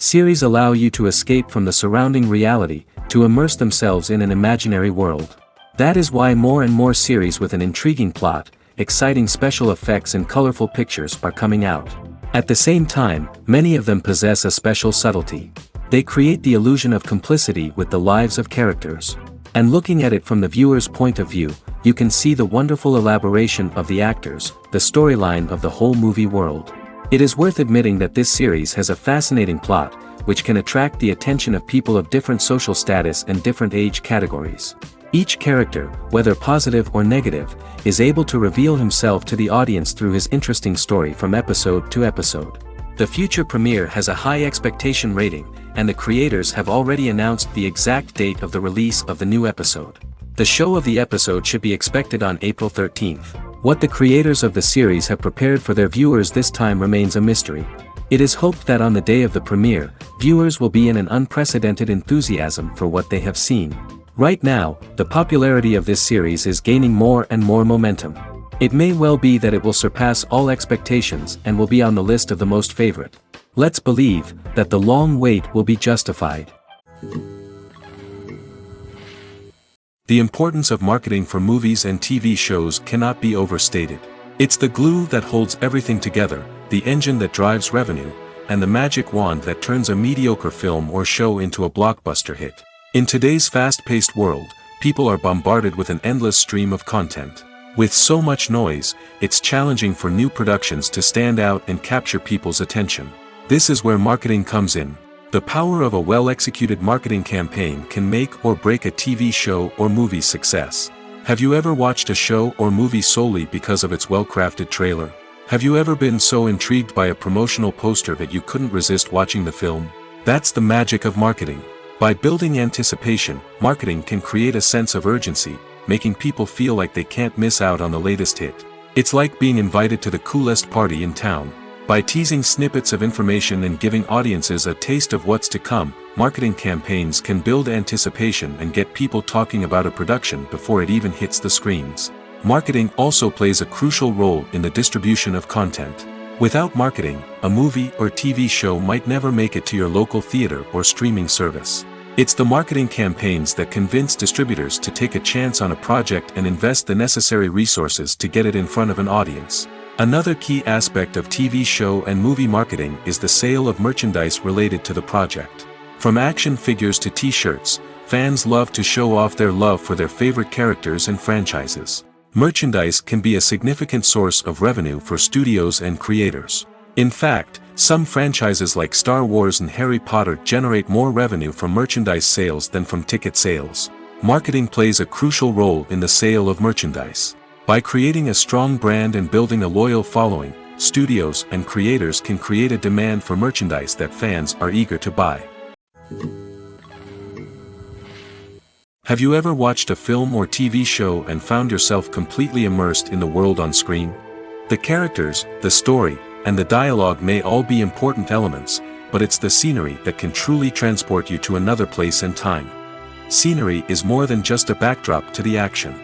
Series allow you to escape from the surrounding reality, to immerse themselves in an imaginary world. That is why more and more series with an intriguing plot, exciting special effects and colorful pictures are coming out. At the same time, many of them possess a special subtlety. They create the illusion of complicity with the lives of characters. And looking at it from the viewer's point of view, you can see the wonderful elaboration of the actors, the storyline of the whole movie world. It is worth admitting that this series has a fascinating plot, which can attract the attention of people of different social status and different age categories. Each character, whether positive or negative, is able to reveal himself to the audience through his interesting story from episode to episode. The future premiere has a high expectation rating, and the creators have already announced the exact date of the release of the new episode. The show of the episode should be expected on April 13th. What the creators of the series have prepared for their viewers this time remains a mystery. It is hoped that on the day of the premiere, viewers will be in an unprecedented enthusiasm for what they have seen. Right now, the popularity of this series is gaining more and more momentum. It may well be that it will surpass all expectations and will be on the list of the most favorite. Let's believe that the long wait will be justified. The importance of marketing for movies and TV shows cannot be overstated. It's the glue that holds everything together, the engine that drives revenue, and the magic wand that turns a mediocre film or show into a blockbuster hit. In today's fast-paced world, people are bombarded with an endless stream of content. With so much noise, it's challenging for new productions to stand out and capture people's attention. This is where marketing comes in. The power of a well-executed marketing campaign can make or break a TV show or movie's success. Have you ever watched a show or movie solely because of its well-crafted trailer? Have you ever been so intrigued by a promotional poster that you couldn't resist watching the film? That's the magic of marketing. By building anticipation, marketing can create a sense of urgency, making people feel like they can't miss out on the latest hit. It's like being invited to the coolest party in town. By teasing snippets of information and giving audiences a taste of what's to come, marketing campaigns can build anticipation and get people talking about a production before it even hits the screens. Marketing also plays a crucial role in the distribution of content. Without marketing, a movie or TV show might never make it to your local theater or streaming service. It's the marketing campaigns that convince distributors to take a chance on a project and invest the necessary resources to get it in front of an audience. Another key aspect of TV show and movie marketing is the sale of merchandise related to the project. From action figures to t-shirts, fans love to show off their love for their favorite characters and franchises. Merchandise can be a significant source of revenue for studios and creators. In fact, some franchises like Star Wars and Harry Potter generate more revenue from merchandise sales than from ticket sales. Marketing plays a crucial role in the sale of merchandise. By creating a strong brand and building a loyal following, studios and creators can create a demand for merchandise that fans are eager to buy. Have you ever watched a film or TV show and found yourself completely immersed in the world on screen? The characters, the story, and the dialogue may all be important elements, but it's the scenery that can truly transport you to another place and time. Scenery is more than just a backdrop to the action.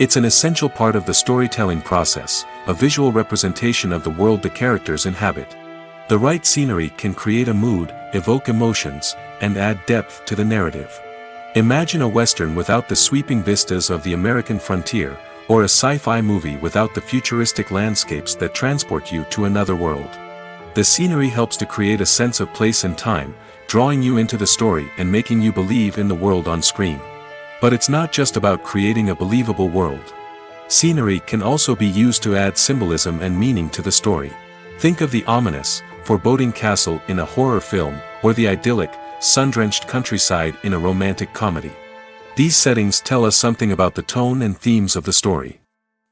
It's an essential part of the storytelling process, a visual representation of the world the characters inhabit. The right scenery can create a mood, evoke emotions, and add depth to the narrative. Imagine a Western without the sweeping vistas of the American frontier, or a sci-fi movie without the futuristic landscapes that transport you to another world. The scenery helps to create a sense of place and time, drawing you into the story and making you believe in the world on screen. But it's not just about creating a believable world. Scenery can also be used to add symbolism and meaning to the story. Think of the ominous, foreboding castle in a horror film, or the idyllic, sun-drenched countryside in a romantic comedy. These settings tell us something about the tone and themes of the story.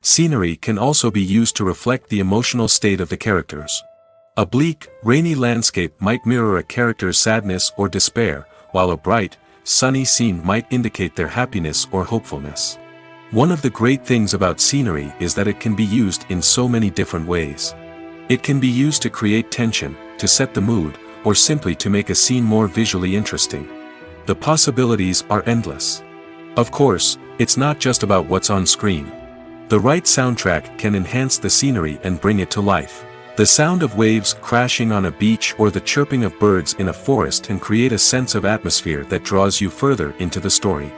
Scenery can also be used to reflect the emotional state of the characters. A bleak, rainy landscape might mirror a character's sadness or despair, while a bright, sunny scene might indicate their happiness or hopefulness. One of the great things about scenery is that it can be used in so many different ways. It can be used to create tension, to set the mood, or simply to make a scene more visually interesting. The possibilities are endless. Of course, it's not just about what's on screen. The right soundtrack can enhance the scenery and bring it to life. The sound of waves crashing on a beach or the chirping of birds in a forest can create a sense of atmosphere that draws you further into the story.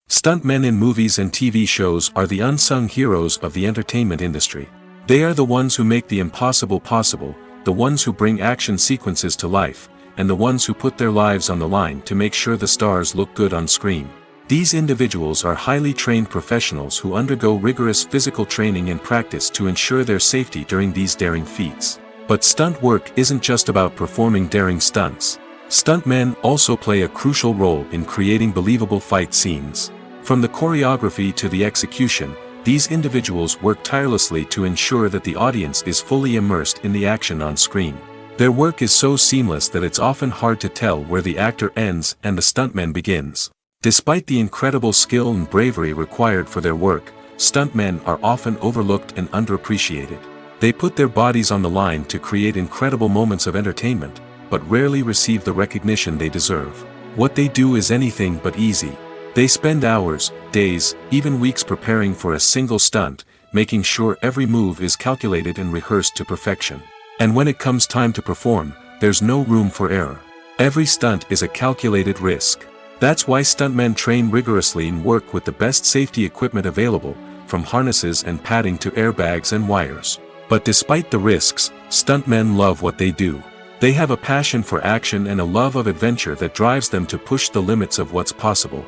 Stuntmen in movies and TV shows are the unsung heroes of the entertainment industry. They are the ones who make the impossible possible, the ones who bring action sequences to life, and the ones who put their lives on the line to make sure the stars look good on screen. These individuals are highly trained professionals who undergo rigorous physical training and practice to ensure their safety during these daring feats. But stunt work isn't just about performing daring stunts. Stuntmen also play a crucial role in creating believable fight scenes. From the choreography to the execution, these individuals work tirelessly to ensure that the audience is fully immersed in the action on screen. Their work is so seamless that it's often hard to tell where the actor ends and the stuntman begins. Despite the incredible skill and bravery required for their work, stuntmen are often overlooked and underappreciated. They put their bodies on the line to create incredible moments of entertainment, but rarely receive the recognition they deserve. What they do is anything but easy. They spend hours, days, even weeks preparing for a single stunt, making sure every move is calculated and rehearsed to perfection. And when it comes time to perform, there's no room for error. Every stunt is a calculated risk. That's why stuntmen train rigorously and work with the best safety equipment available, from harnesses and padding to airbags and wires. But despite the risks, stuntmen love what they do. They have a passion for action and a love of adventure that drives them to push the limits of what's possible.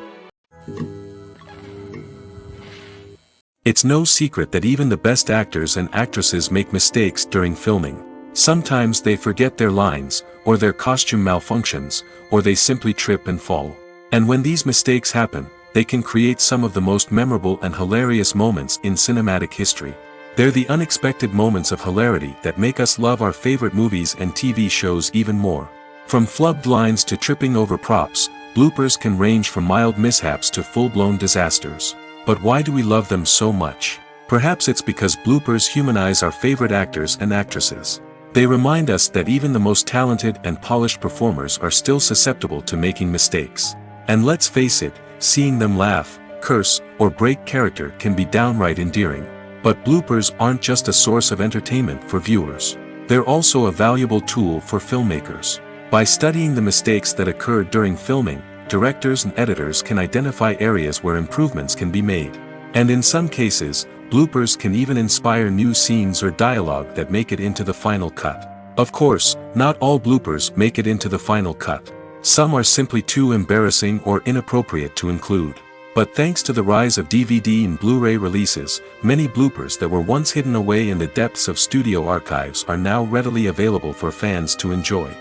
It's no secret that even the best actors and actresses make mistakes during filming. Sometimes they forget their lines, or their costume malfunctions, or they simply trip and fall. And when these mistakes happen, they can create some of the most memorable and hilarious moments in cinematic history. They're the unexpected moments of hilarity that make us love our favorite movies and TV shows even more. From flubbed lines to tripping over props, bloopers can range from mild mishaps to full-blown disasters. But why do we love them so much? Perhaps it's because bloopers humanize our favorite actors and actresses. They remind us that even the most talented and polished performers are still susceptible to making mistakes. And let's face it, seeing them laugh, curse, or break character can be downright endearing. But bloopers aren't just a source of entertainment for viewers. They're also a valuable tool for filmmakers. By studying the mistakes that occurred during filming, directors and editors can identify areas where improvements can be made. And in some cases, bloopers can even inspire new scenes or dialogue that make it into the final cut. Of course, not all bloopers make it into the final cut. Some are simply too embarrassing or inappropriate to include. But thanks to the rise of DVD and Blu-ray releases, many bloopers that were once hidden away in the depths of studio archives are now readily available for fans to enjoy.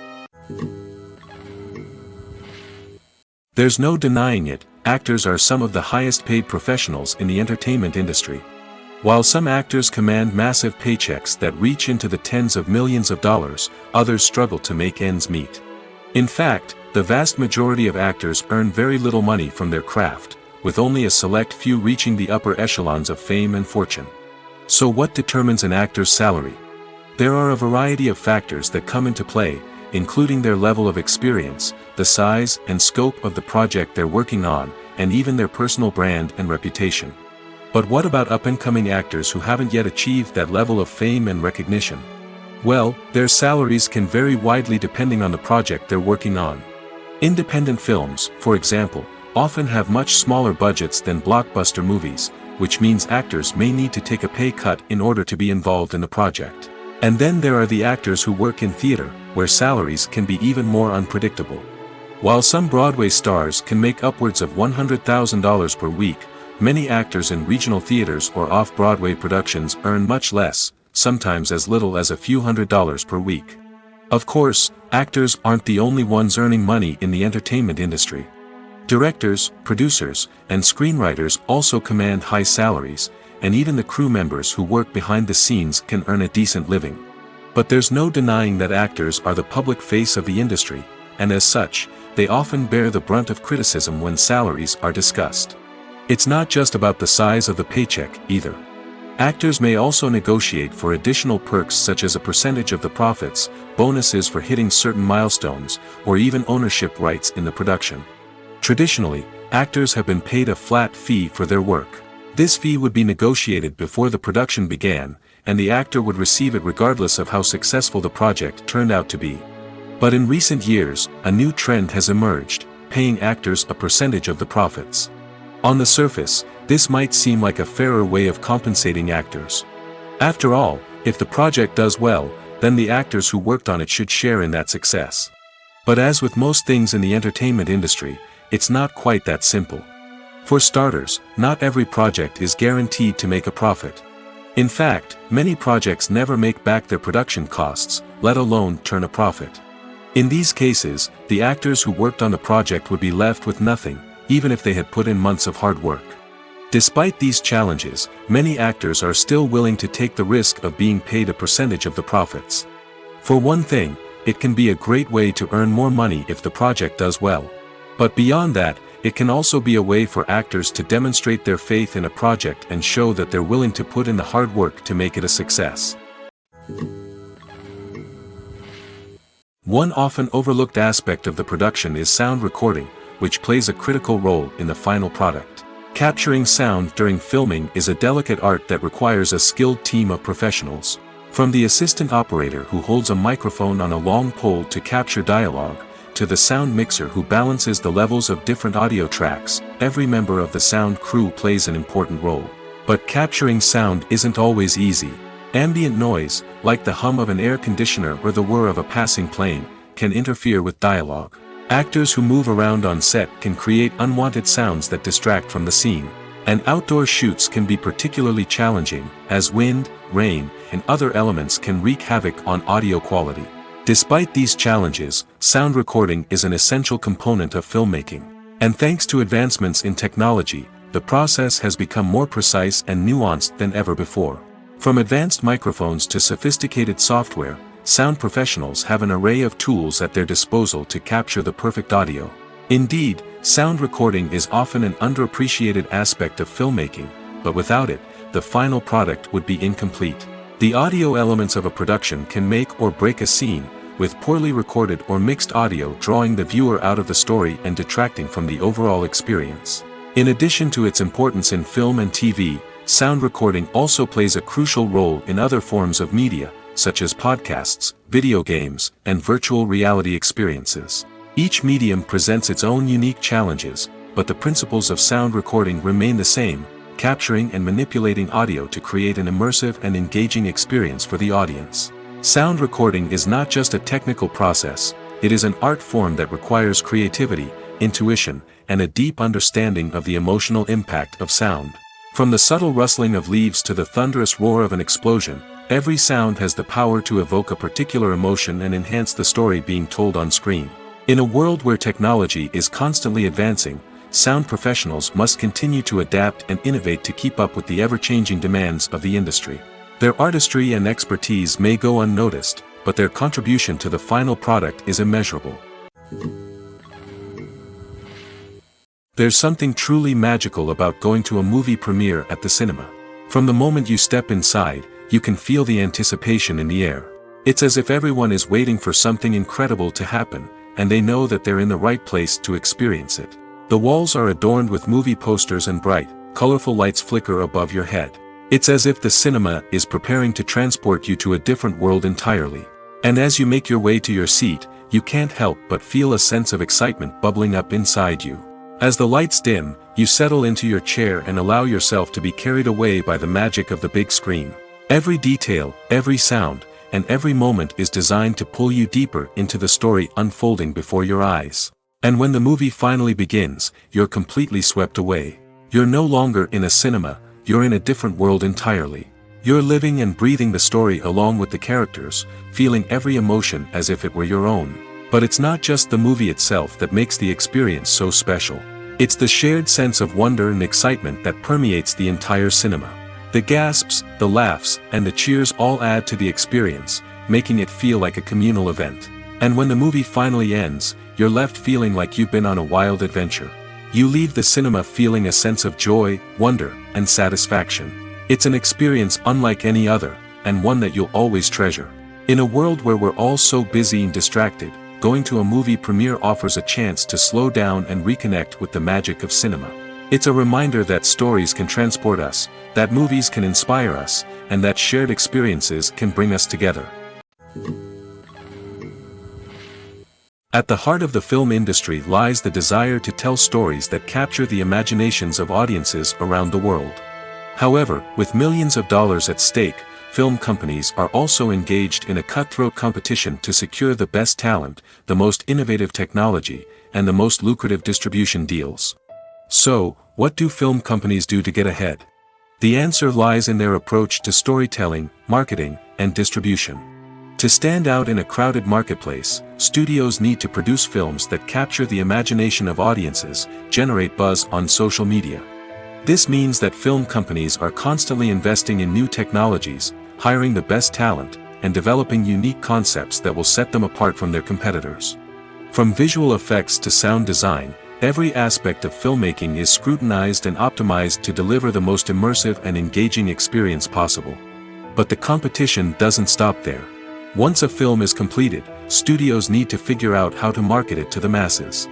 There's no denying it, actors are some of the highest paid professionals in the entertainment industry. While some actors command massive paychecks that reach into the tens of millions of dollars, others struggle to make ends meet. In fact, the vast majority of actors earn very little money from their craft, with only a select few reaching the upper echelons of fame and fortune. So what determines an actor's salary? There are a variety of factors that come into play, including their level of experience, the size and scope of the project they're working on, and even their personal brand and reputation. But what about up-and-coming actors who haven't yet achieved that level of fame and recognition? Well, their salaries can vary widely depending on the project they're working on. Independent films, for example, often have much smaller budgets than blockbuster movies, which means actors may need to take a pay cut in order to be involved in the project. And then there are the actors who work in theater, where salaries can be even more unpredictable. While some Broadway stars can make upwards of $100,000 per week, many actors in regional theaters or off-Broadway productions earn much less, sometimes as little as a few $100s per week. Of course, actors aren't the only ones earning money in the entertainment industry. Directors, producers, and screenwriters also command high salaries, and even the crew members who work behind the scenes can earn a decent living. But there's no denying that actors are the public face of the industry, and as such, they often bear the brunt of criticism when salaries are discussed. It's not just about the size of the paycheck, either. Actors may also negotiate for additional perks such as a percentage of the profits, bonuses for hitting certain milestones, or even ownership rights in the production. Traditionally, actors have been paid a flat fee for their work. This fee would be negotiated before the production began, and the actor would receive it regardless of how successful the project turned out to be. But in recent years, a new trend has emerged, paying actors a percentage of the profits. On the surface, this might seem like a fairer way of compensating actors. After all, if the project does well, then the actors who worked on it should share in that success. But as with most things in the entertainment industry, it's not quite that simple. For starters, not every project is guaranteed to make a profit. In fact, many projects never make back their production costs, let alone turn a profit. In these cases, the actors who worked on the project would be left with nothing, even if they had put in months of hard work. Despite these challenges, many actors are still willing to take the risk of being paid a percentage of the profits. For one thing, it can be a great way to earn more money if the project does well. But beyond that, it can also be a way for actors to demonstrate their faith in a project and show that they're willing to put in the hard work to make it a success. One often overlooked aspect of the production is sound recording, which plays a critical role in the final product. Capturing sound during filming is a delicate art that requires a skilled team of professionals. From the assistant operator who holds a microphone on a long pole to capture dialogue, to the sound mixer who balances the levels of different audio tracks, every member of the sound crew plays an important role. But capturing sound isn't always easy. Ambient noise, like the hum of an air conditioner or the whir of a passing plane, can interfere with dialogue. Actors who move around on set can create unwanted sounds that distract from the scene. And outdoor shoots can be particularly challenging, as wind, rain, and other elements can wreak havoc on audio quality. Despite these challenges, sound recording is an essential component of filmmaking. And thanks to advancements in technology, the process has become more precise and nuanced than ever before. From advanced microphones to sophisticated software, sound professionals have an array of tools at their disposal to capture the perfect audio. Indeed, sound recording is often an underappreciated aspect of filmmaking, but without it, the final product would be incomplete. The audio elements of a production can make or break a scene, with poorly recorded or mixed audio drawing the viewer out of the story and detracting from the overall experience. In addition to its importance in film and TV, sound recording also plays a crucial role in other forms of media, such as podcasts, video games, and virtual reality experiences. Each medium presents its own unique challenges, but the principles of sound recording remain the same, capturing and manipulating audio to create an immersive and engaging experience for the audience. Sound recording is not just a technical process, it is an art form that requires creativity, intuition, and a deep understanding of the emotional impact of sound. From the subtle rustling of leaves to the thunderous roar of an explosion, every sound has the power to evoke a particular emotion and enhance the story being told on screen. In a world where technology is constantly advancing, sound professionals must continue to adapt and innovate to keep up with the ever-changing demands of the industry. Their artistry and expertise may go unnoticed, but their contribution to the final product is immeasurable. There's something truly magical about going to a movie premiere at the cinema. From the moment you step inside, you can feel the anticipation in the air. It's as if everyone is waiting for something incredible to happen, and they know that they're in the right place to experience it. The walls are adorned with movie posters and bright, colorful lights flicker above your head. It's as if the cinema is preparing to transport you to a different world entirely. And as you make your way to your seat, you can't help but feel a sense of excitement bubbling up inside you. As the lights dim, you settle into your chair and allow yourself to be carried away by the magic of the big screen. Every detail, every sound, and every moment is designed to pull you deeper into the story unfolding before your eyes. And when the movie finally begins, you're completely swept away. You're no longer in a cinema, you're in a different world entirely. You're living and breathing the story along with the characters, feeling every emotion as if it were your own. But it's not just the movie itself that makes the experience so special. It's the shared sense of wonder and excitement that permeates the entire cinema. The gasps, the laughs, and the cheers all add to the experience, making it feel like a communal event. And when the movie finally ends, you're left feeling like you've been on a wild adventure. You leave the cinema feeling a sense of joy, wonder, and satisfaction. It's an experience unlike any other, and one that you'll always treasure. In a world where we're all so busy and distracted, going to a movie premiere offers a chance to slow down and reconnect with the magic of cinema. It's a reminder that stories can transport us, that movies can inspire us, and that shared experiences can bring us together. At the heart of the film industry lies the desire to tell stories that capture the imaginations of audiences around the world. However, with millions of dollars at stake, film companies are also engaged in a cutthroat competition to secure the best talent, the most innovative technology, and the most lucrative distribution deals. So, what do film companies do to get ahead? The answer lies in their approach to storytelling, marketing, and distribution. To stand out in a crowded marketplace, studios need to produce films that capture the imagination of audiences, generate buzz on social media. This means that film companies are constantly investing in new technologies, hiring the best talent, and developing unique concepts that will set them apart from their competitors. From visual effects to sound design, every aspect of filmmaking is scrutinized and optimized to deliver the most immersive and engaging experience possible. But the competition doesn't stop there. Once a film is completed, studios need to figure out how to market it to the masses.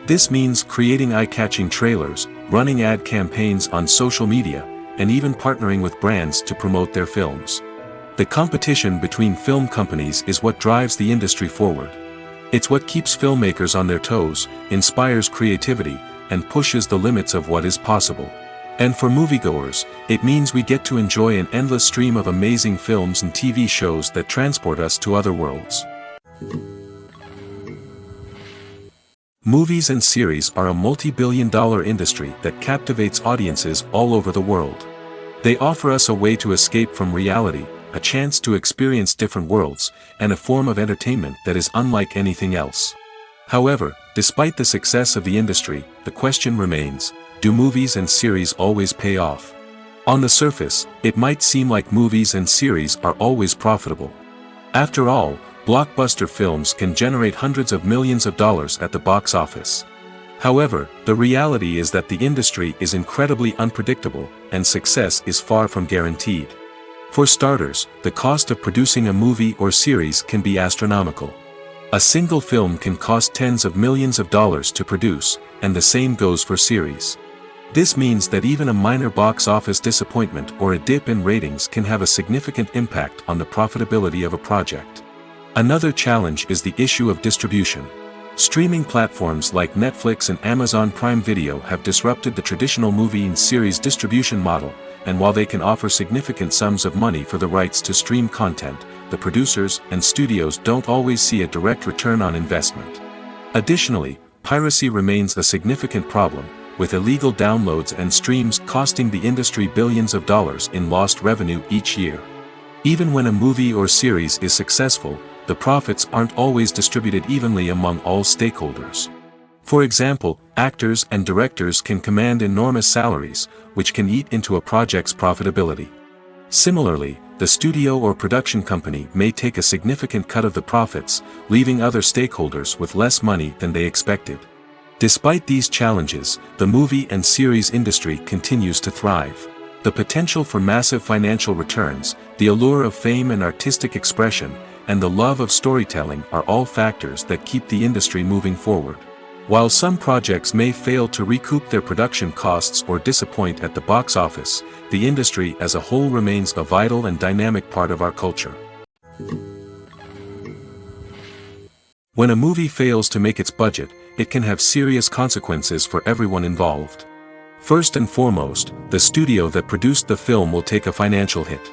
This means creating eye-catching trailers, running ad campaigns on social media, and even partnering with brands to promote their films. The competition between film companies is what drives the industry forward. It's what keeps filmmakers on their toes, inspires creativity, and pushes the limits of what is possible. And for moviegoers, it means we get to enjoy an endless stream of amazing films and TV shows that transport us to other worlds. Movies and series are a multi-billion-dollar industry that captivates audiences all over the world. They offer us a way to escape from reality, a chance to experience different worlds, and a form of entertainment that is unlike anything else. However, despite the success of the industry, the question remains, do movies and series always pay off? On the surface, it might seem like movies and series are always profitable. After all, blockbuster films can generate hundreds of millions of dollars at the box office. However, the reality is that the industry is incredibly unpredictable, and success is far from guaranteed. For starters, the cost of producing a movie or series can be astronomical. A single film can cost tens of millions of dollars to produce, and the same goes for series. This means that even a minor box office disappointment or a dip in ratings can have a significant impact on the profitability of a project. Another challenge is the issue of distribution. Streaming platforms like Netflix and Amazon Prime Video have disrupted the traditional movie and series distribution model, and while they can offer significant sums of money for the rights to stream content, the producers and studios don't always see a direct return on investment. Additionally, piracy remains a significant problem, with illegal downloads and streams costing the industry billions of dollars in lost revenue each year. Even when a movie or series is successful, the profits aren't always distributed evenly among all stakeholders. For example, actors and directors can command enormous salaries, which can eat into a project's profitability. Similarly, the studio or production company may take a significant cut of the profits, leaving other stakeholders with less money than they expected. Despite these challenges, the movie and series industry continues to thrive. The potential for massive financial returns, the allure of fame and artistic expression, and the love of storytelling are all factors that keep the industry moving forward. While some projects may fail to recoup their production costs or disappoint at the box office, the industry as a whole remains a vital and dynamic part of our culture. When a movie fails to make its budget, it can have serious consequences for everyone involved. First and foremost, the studio that produced the film will take a financial hit.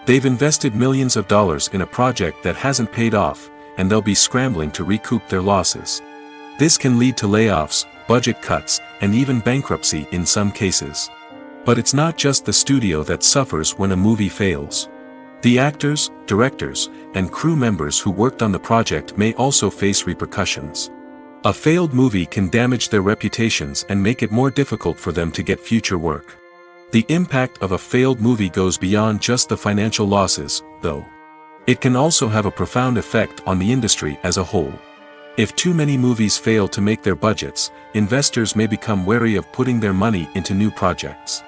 They've invested millions of dollars in a project that hasn't paid off, and they'll be scrambling to recoup their losses. This can lead to layoffs, budget cuts, and even bankruptcy in some cases. But it's not just the studio that suffers when a movie fails. The actors, directors, and crew members who worked on the project may also face repercussions. A failed movie can damage their reputations and make it more difficult for them to get future work. The impact of a failed movie goes beyond just the financial losses, though. It can also have a profound effect on the industry as a whole. If too many movies fail to make their budgets, investors may become wary of putting their money into new projects.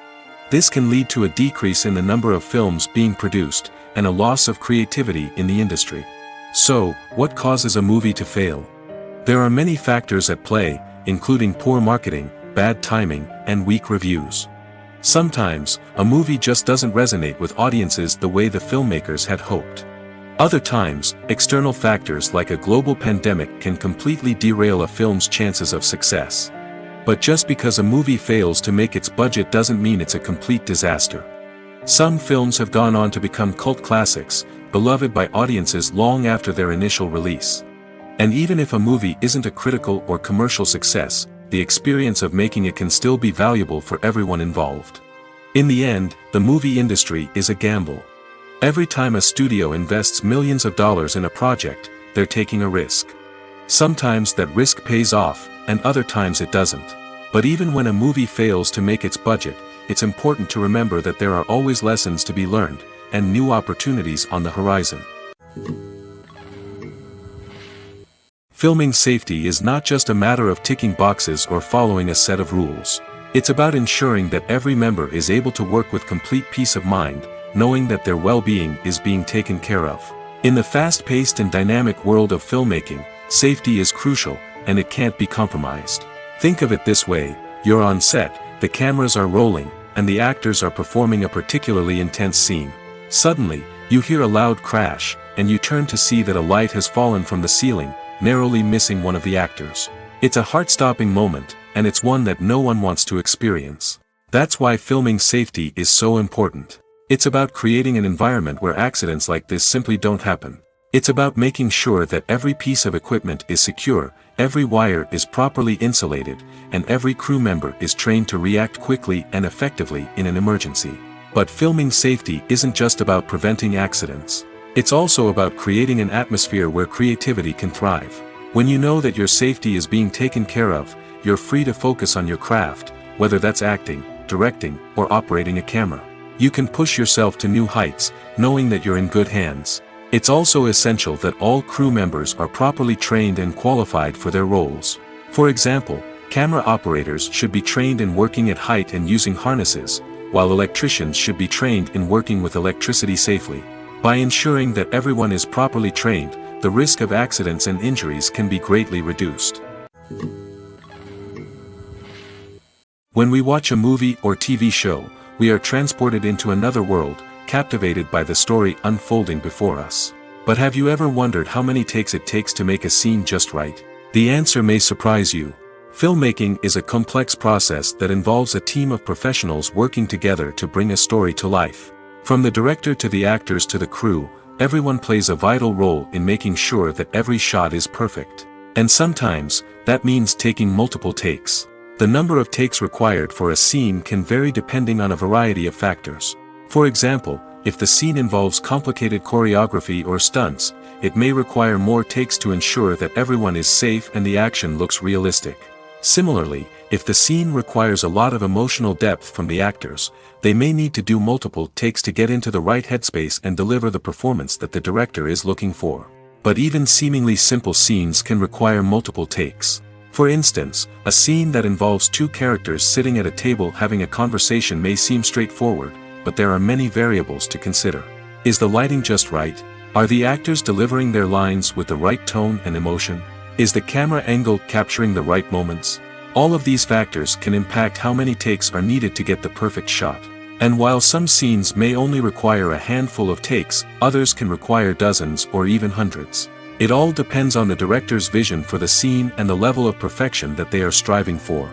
This can lead to a decrease in the number of films being produced, and a loss of creativity in the industry. So, what causes a movie to fail? There are many factors at play, including poor marketing, bad timing, and weak reviews. Sometimes, a movie just doesn't resonate with audiences the way the filmmakers had hoped. Other times, external factors like a global pandemic can completely derail a film's chances of success. But just because a movie fails to make its budget doesn't mean it's a complete disaster. Some films have gone on to become cult classics, beloved by audiences long after their initial release. And even if a movie isn't a critical or commercial success, the experience of making it can still be valuable for everyone involved. In the end, the movie industry is a gamble. Every time a studio invests millions of dollars in a project, they're taking a risk. Sometimes that risk pays off, and other times it doesn't. But even when a movie fails to make its budget, it's important to remember that there are always lessons to be learned, and new opportunities on the horizon. Filming safety is not just a matter of ticking boxes or following a set of rules. It's about ensuring that every member is able to work with complete peace of mind, knowing that their well-being is being taken care of. In the fast-paced and dynamic world of filmmaking, safety is crucial, and it can't be compromised. Think of it this way: you're on set, the cameras are rolling, and the actors are performing a particularly intense scene. Suddenly, you hear a loud crash, and you turn to see that a light has fallen from the ceiling, narrowly missing one of the actors. It's a heart-stopping moment, and it's one that no one wants to experience. That's why filming safety is so important. It's about creating an environment where accidents like this simply don't happen. It's about making sure that every piece of equipment is secure, every wire is properly insulated, and every crew member is trained to react quickly and effectively in an emergency. But filming safety isn't just about preventing accidents. It's also about creating an atmosphere where creativity can thrive. When you know that your safety is being taken care of, you're free to focus on your craft, whether that's acting, directing, or operating a camera. You can push yourself to new heights, knowing that you're in good hands. It's also essential that all crew members are properly trained and qualified for their roles. For example, camera operators should be trained in working at height and using harnesses, while electricians should be trained in working with electricity safely. By ensuring that everyone is properly trained, the risk of accidents and injuries can be greatly reduced. When we watch a movie or TV show, we are transported into another world, captivated by the story unfolding before us. But have you ever wondered how many takes it takes to make a scene just right? The answer may surprise you. Filmmaking is a complex process that involves a team of professionals working together to bring a story to life. From the director to the actors to the crew, everyone plays a vital role in making sure that every shot is perfect. And sometimes, that means taking multiple takes. The number of takes required for a scene can vary depending on a variety of factors. For example, if the scene involves complicated choreography or stunts, it may require more takes to ensure that everyone is safe and the action looks realistic. Similarly, if the scene requires a lot of emotional depth from the actors, they may need to do multiple takes to get into the right headspace and deliver the performance that the director is looking for. But even seemingly simple scenes can require multiple takes. For instance, a scene that involves two characters sitting at a table having a conversation may seem straightforward, but there are many variables to consider. Is the lighting just right? Are the actors delivering their lines with the right tone and emotion? Is the camera angle capturing the right moments? All of these factors can impact how many takes are needed to get the perfect shot. And while some scenes may only require a handful of takes, others can require dozens or even hundreds. It all depends on the director's vision for the scene and the level of perfection that they are striving for.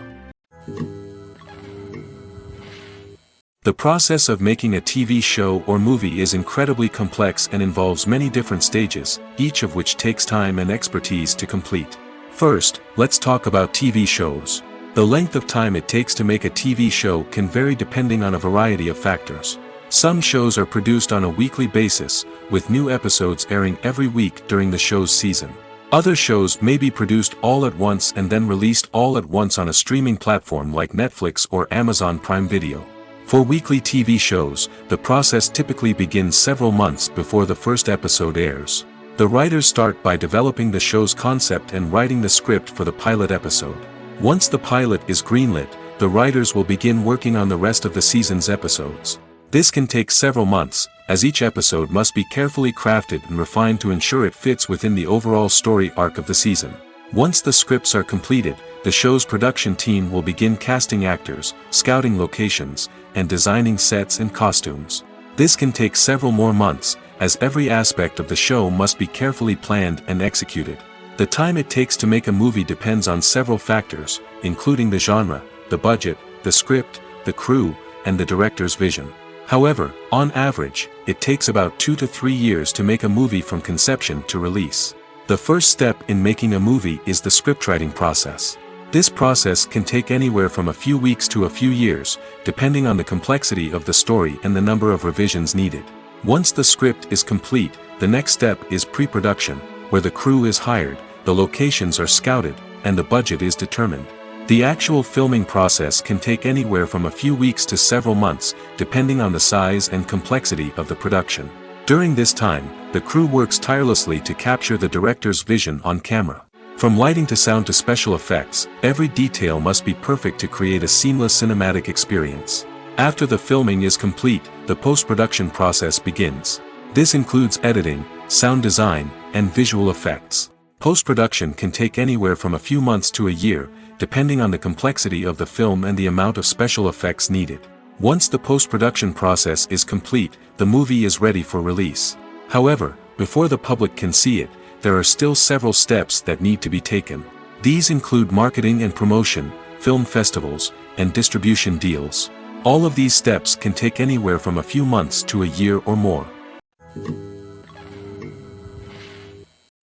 The process of making a TV show or movie is incredibly complex and involves many different stages, each of which takes time and expertise to complete. First, let's talk about TV shows. The length of time it takes to make a TV show can vary depending on a variety of factors. Some shows are produced on a weekly basis, with new episodes airing every week during the show's season. Other shows may be produced all at once and then released all at once on a streaming platform like Netflix or Amazon Prime Video. For weekly TV shows, the process typically begins several months before the first episode airs. The writers start by developing the show's concept and writing the script for the pilot episode. Once the pilot is greenlit, the writers will begin working on the rest of the season's episodes. This can take several months, as each episode must be carefully crafted and refined to ensure it fits within the overall story arc of the season. Once the scripts are completed, the show's production team will begin casting actors, scouting locations, and designing sets and costumes. This can take several more months, as every aspect of the show must be carefully planned and executed. The time it takes to make a movie depends on several factors, including the genre, the budget, the script, the crew, and the director's vision. However, on average, it takes about 2 to 3 years to make a movie from conception to release. The first step in making a movie is the scriptwriting process. This process can take anywhere from a few weeks to a few years, depending on the complexity of the story and the number of revisions needed. Once the script is complete, the next step is pre-production, where the crew is hired, the locations are scouted, and the budget is determined. The actual filming process can take anywhere from a few weeks to several months, depending on the size and complexity of the production. During this time, the crew works tirelessly to capture the director's vision on camera. From lighting to sound to special effects, every detail must be perfect to create a seamless cinematic experience. After the filming is complete, the post-production process begins. This includes editing, sound design, and visual effects. Post-production can take anywhere from a few months to a year, depending on the complexity of the film and the amount of special effects needed. Once the post-production process is complete, the movie is ready for release. However, before the public can see it, there are still several steps that need to be taken. These include marketing and promotion, film festivals, and distribution deals. All of these steps can take anywhere from a few months to a year or more.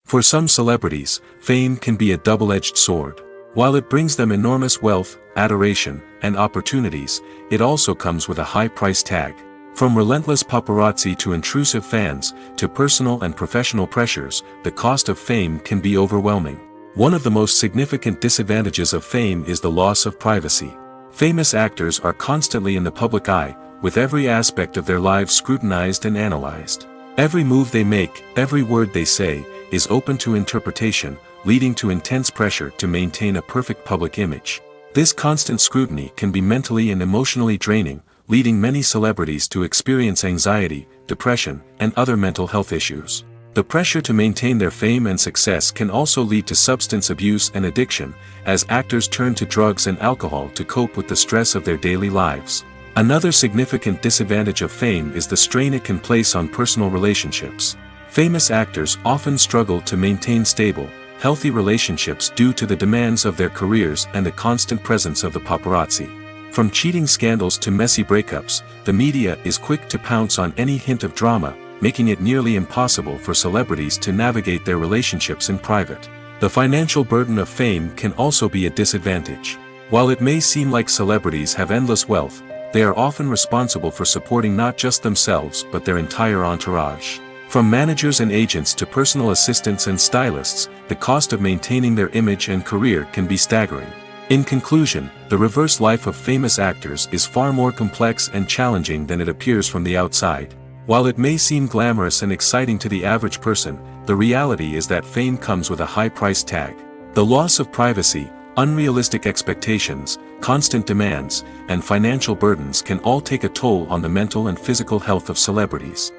For some celebrities, fame can be a double-edged sword. While it brings them enormous wealth, adoration, and opportunities, it also comes with a high price tag. From relentless paparazzi to intrusive fans, to personal and professional pressures, the cost of fame can be overwhelming. One of the most significant disadvantages of fame is the loss of privacy. Famous actors are constantly in the public eye, with every aspect of their lives scrutinized and analyzed. Every move they make, every word they say, is open to interpretation, leading to intense pressure to maintain a perfect public image. This constant scrutiny can be mentally and emotionally draining, leading many celebrities to experience anxiety, depression, and other mental health issues. The pressure to maintain their fame and success can also lead to substance abuse and addiction, as actors turn to drugs and alcohol to cope with the stress of their daily lives. Another significant disadvantage of fame is the strain it can place on personal relationships. Famous actors often struggle to maintain stable, healthy relationships due to the demands of their careers and the constant presence of the paparazzi. From cheating scandals to messy breakups, the media is quick to pounce on any hint of drama, making it nearly impossible for celebrities to navigate their relationships in private. The financial burden of fame can also be a disadvantage. While it may seem like celebrities have endless wealth, they are often responsible for supporting not just themselves but their entire entourage. From managers and agents to personal assistants and stylists, the cost of maintaining their image and career can be staggering. In conclusion, the reverse life of famous actors is far more complex and challenging than it appears from the outside. While it may seem glamorous and exciting to the average person, the reality is that fame comes with a high price tag. The loss of privacy, unrealistic expectations, constant demands, and financial burdens can all take a toll on the mental and physical health of celebrities.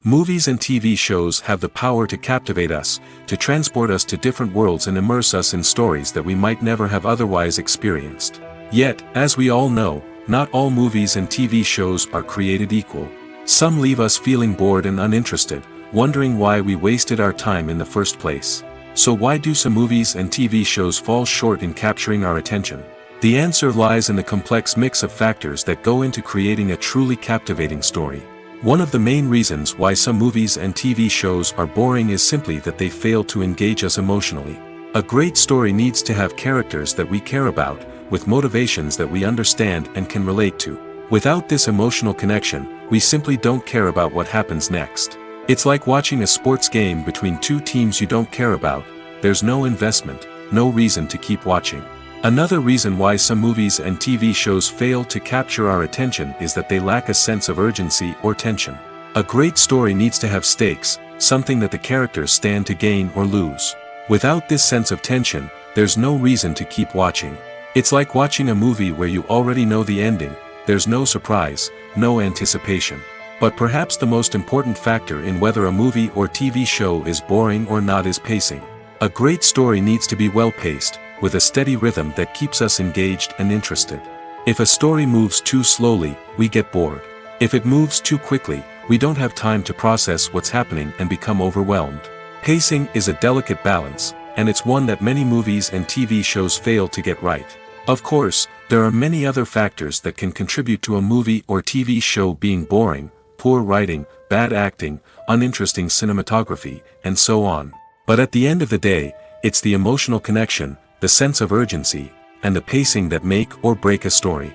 Movies and TV shows have the power to captivate us, to transport us to different worlds and immerse us in stories that we might never have otherwise experienced. Yet, as we all know, not all movies and TV shows are created equal. Some leave us feeling bored and uninterested, wondering why we wasted our time in the first place. So why do some movies and TV shows fall short in capturing our attention? The answer lies in the complex mix of factors that go into creating a truly captivating story. One of the main reasons why some movies and TV shows are boring is simply that they fail to engage us emotionally. A great story needs to have characters that we care about, with motivations that we understand and can relate to. Without this emotional connection, we simply don't care about what happens next. It's like watching a sports game between two teams you don't care about. There's no investment, no reason to keep watching. Another reason why some movies and TV shows fail to capture our attention is that they lack a sense of urgency or tension. A great story needs to have stakes, something that the characters stand to gain or lose. Without this sense of tension, there's no reason to keep watching. It's like watching a movie where you already know the ending. There's no surprise, no anticipation. But perhaps the most important factor in whether a movie or TV show is boring or not is pacing. A great story needs to be well-paced, with a steady rhythm that keeps us engaged and interested. If a story moves too slowly, we get bored. If it moves too quickly, we don't have time to process what's happening and become overwhelmed. Pacing is a delicate balance, and it's one that many movies and TV shows fail to get right. Of course, there are many other factors that can contribute to a movie or TV show being boring: poor writing, bad acting, uninteresting cinematography, and so on. But at the end of the day, it's the emotional connection, the sense of urgency, and the pacing that make or break a story.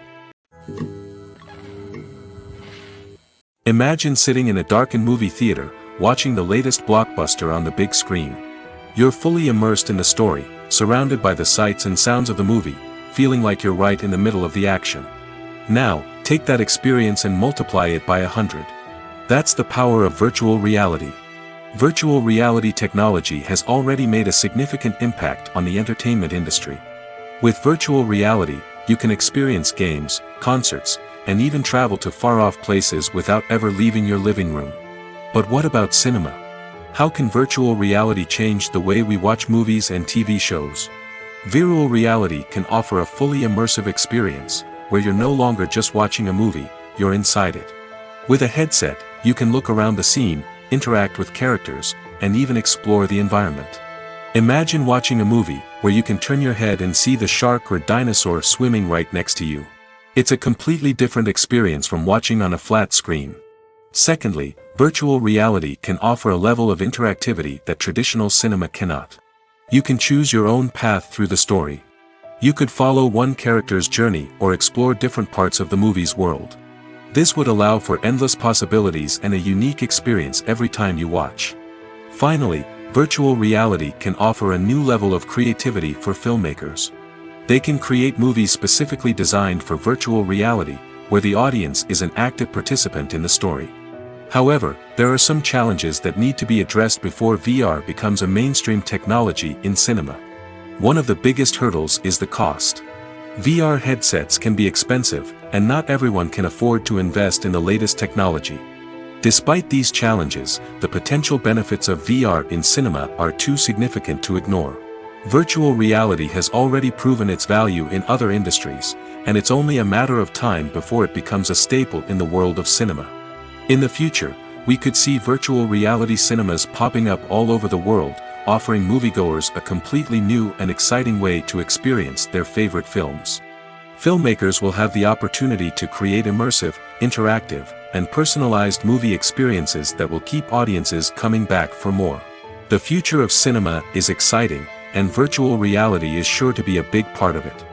Imagine sitting in a darkened movie theater, watching the latest blockbuster on the big screen. You're fully immersed in the story, surrounded by the sights and sounds of the movie, feeling like you're right in the middle of the action. Now, take that experience and multiply it by 100. That's the power of virtual reality. Virtual reality technology has already made a significant impact on the entertainment industry. With virtual reality, you can experience games, concerts, and even travel to far-off places without ever leaving your living room. But what about cinema? How can virtual reality change the way we watch movies and TV shows? Virtual reality can offer a fully immersive experience, where you're no longer just watching a movie, you're inside it. With a headset, you can look around the scene, interact with characters, and even explore the environment. Imagine watching a movie, where you can turn your head and see the shark or dinosaur swimming right next to you. It's a completely different experience from watching on a flat screen. Secondly, virtual reality can offer a level of interactivity that traditional cinema cannot. You can choose your own path through the story. You could follow one character's journey or explore different parts of the movie's world. This would allow for endless possibilities and a unique experience every time you watch. Finally, virtual reality can offer a new level of creativity for filmmakers. They can create movies specifically designed for virtual reality, where the audience is an active participant in the story. However, there are some challenges that need to be addressed before VR becomes a mainstream technology in cinema. One of the biggest hurdles is the cost. VR headsets can be expensive, and not everyone can afford to invest in the latest technology. Despite these challenges, the potential benefits of VR in cinema are too significant to ignore. Virtual reality has already proven its value in other industries, and it's only a matter of time before it becomes a staple in the world of cinema. In the future, we could see virtual reality cinemas popping up all over the world, offering moviegoers a completely new and exciting way to experience their favorite films. Filmmakers will have the opportunity to create immersive, interactive, and personalized movie experiences that will keep audiences coming back for more. The future of cinema is exciting, and virtual reality is sure to be a big part of it.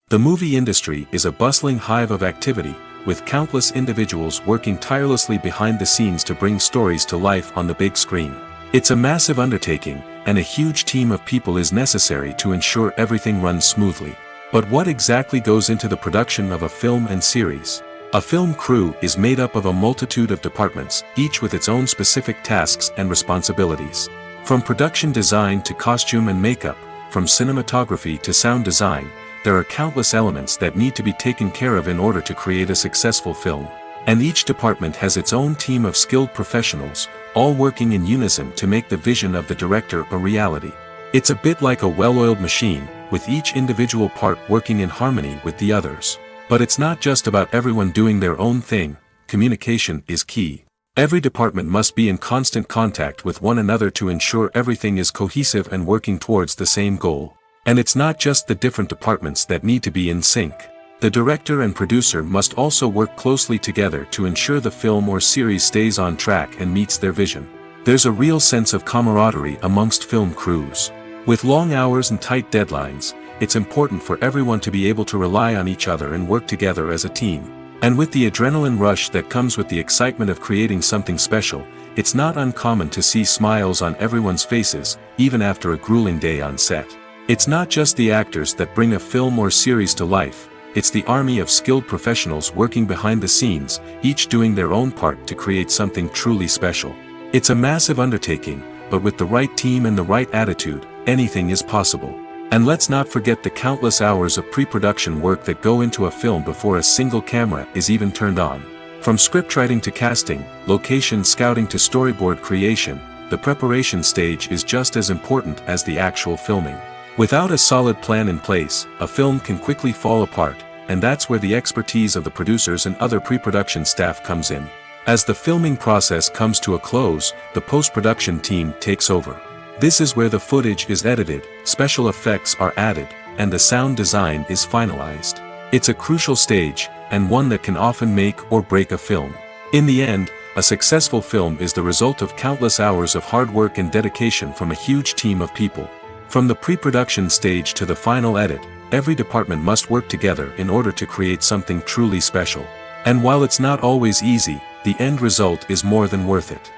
The movie industry is a bustling hive of activity, with countless individuals working tirelessly behind the scenes to bring stories to life on the big screen. It's a massive undertaking, and a huge team of people is necessary to ensure everything runs smoothly. But what exactly goes into the production of a film and series? A film crew is made up of a multitude of departments, each with its own specific tasks and responsibilities. From production design to costume and makeup, from cinematography to sound design, there are countless elements that need to be taken care of in order to create a successful film. And each department has its own team of skilled professionals, all working in unison to make the vision of the director a reality. It's a bit like a well-oiled machine, with each individual part working in harmony with the others. But it's not just about everyone doing their own thing. Communication is key. Every department must be in constant contact with one another to ensure everything is cohesive and working towards the same goal. And it's not just the different departments that need to be in sync. The director and producer must also work closely together to ensure the film or series stays on track and meets their vision. There's a real sense of camaraderie amongst film crews. With long hours and tight deadlines, it's important for everyone to be able to rely on each other and work together as a team. And with the adrenaline rush that comes with the excitement of creating something special, it's not uncommon to see smiles on everyone's faces, even after a grueling day on set. It's not just the actors that bring a film or series to life, it's the army of skilled professionals working behind the scenes, each doing their own part to create something truly special. It's a massive undertaking, but with the right team and the right attitude, anything is possible. And let's not forget the countless hours of pre-production work that go into a film before a single camera is even turned on. From scriptwriting to casting, location scouting to storyboard creation, the preparation stage is just as important as the actual filming. Without a solid plan in place, a film can quickly fall apart, and that's where the expertise of the producers and other pre-production staff comes in. As the filming process comes to a close, the post-production team takes over. This is where the footage is edited, special effects are added, and the sound design is finalized. It's a crucial stage, and one that can often make or break a film. In the end, a successful film is the result of countless hours of hard work and dedication from a huge team of people. From the pre-production stage to the final edit, every department must work together in order to create something truly special. And while it's not always easy, the end result is more than worth it.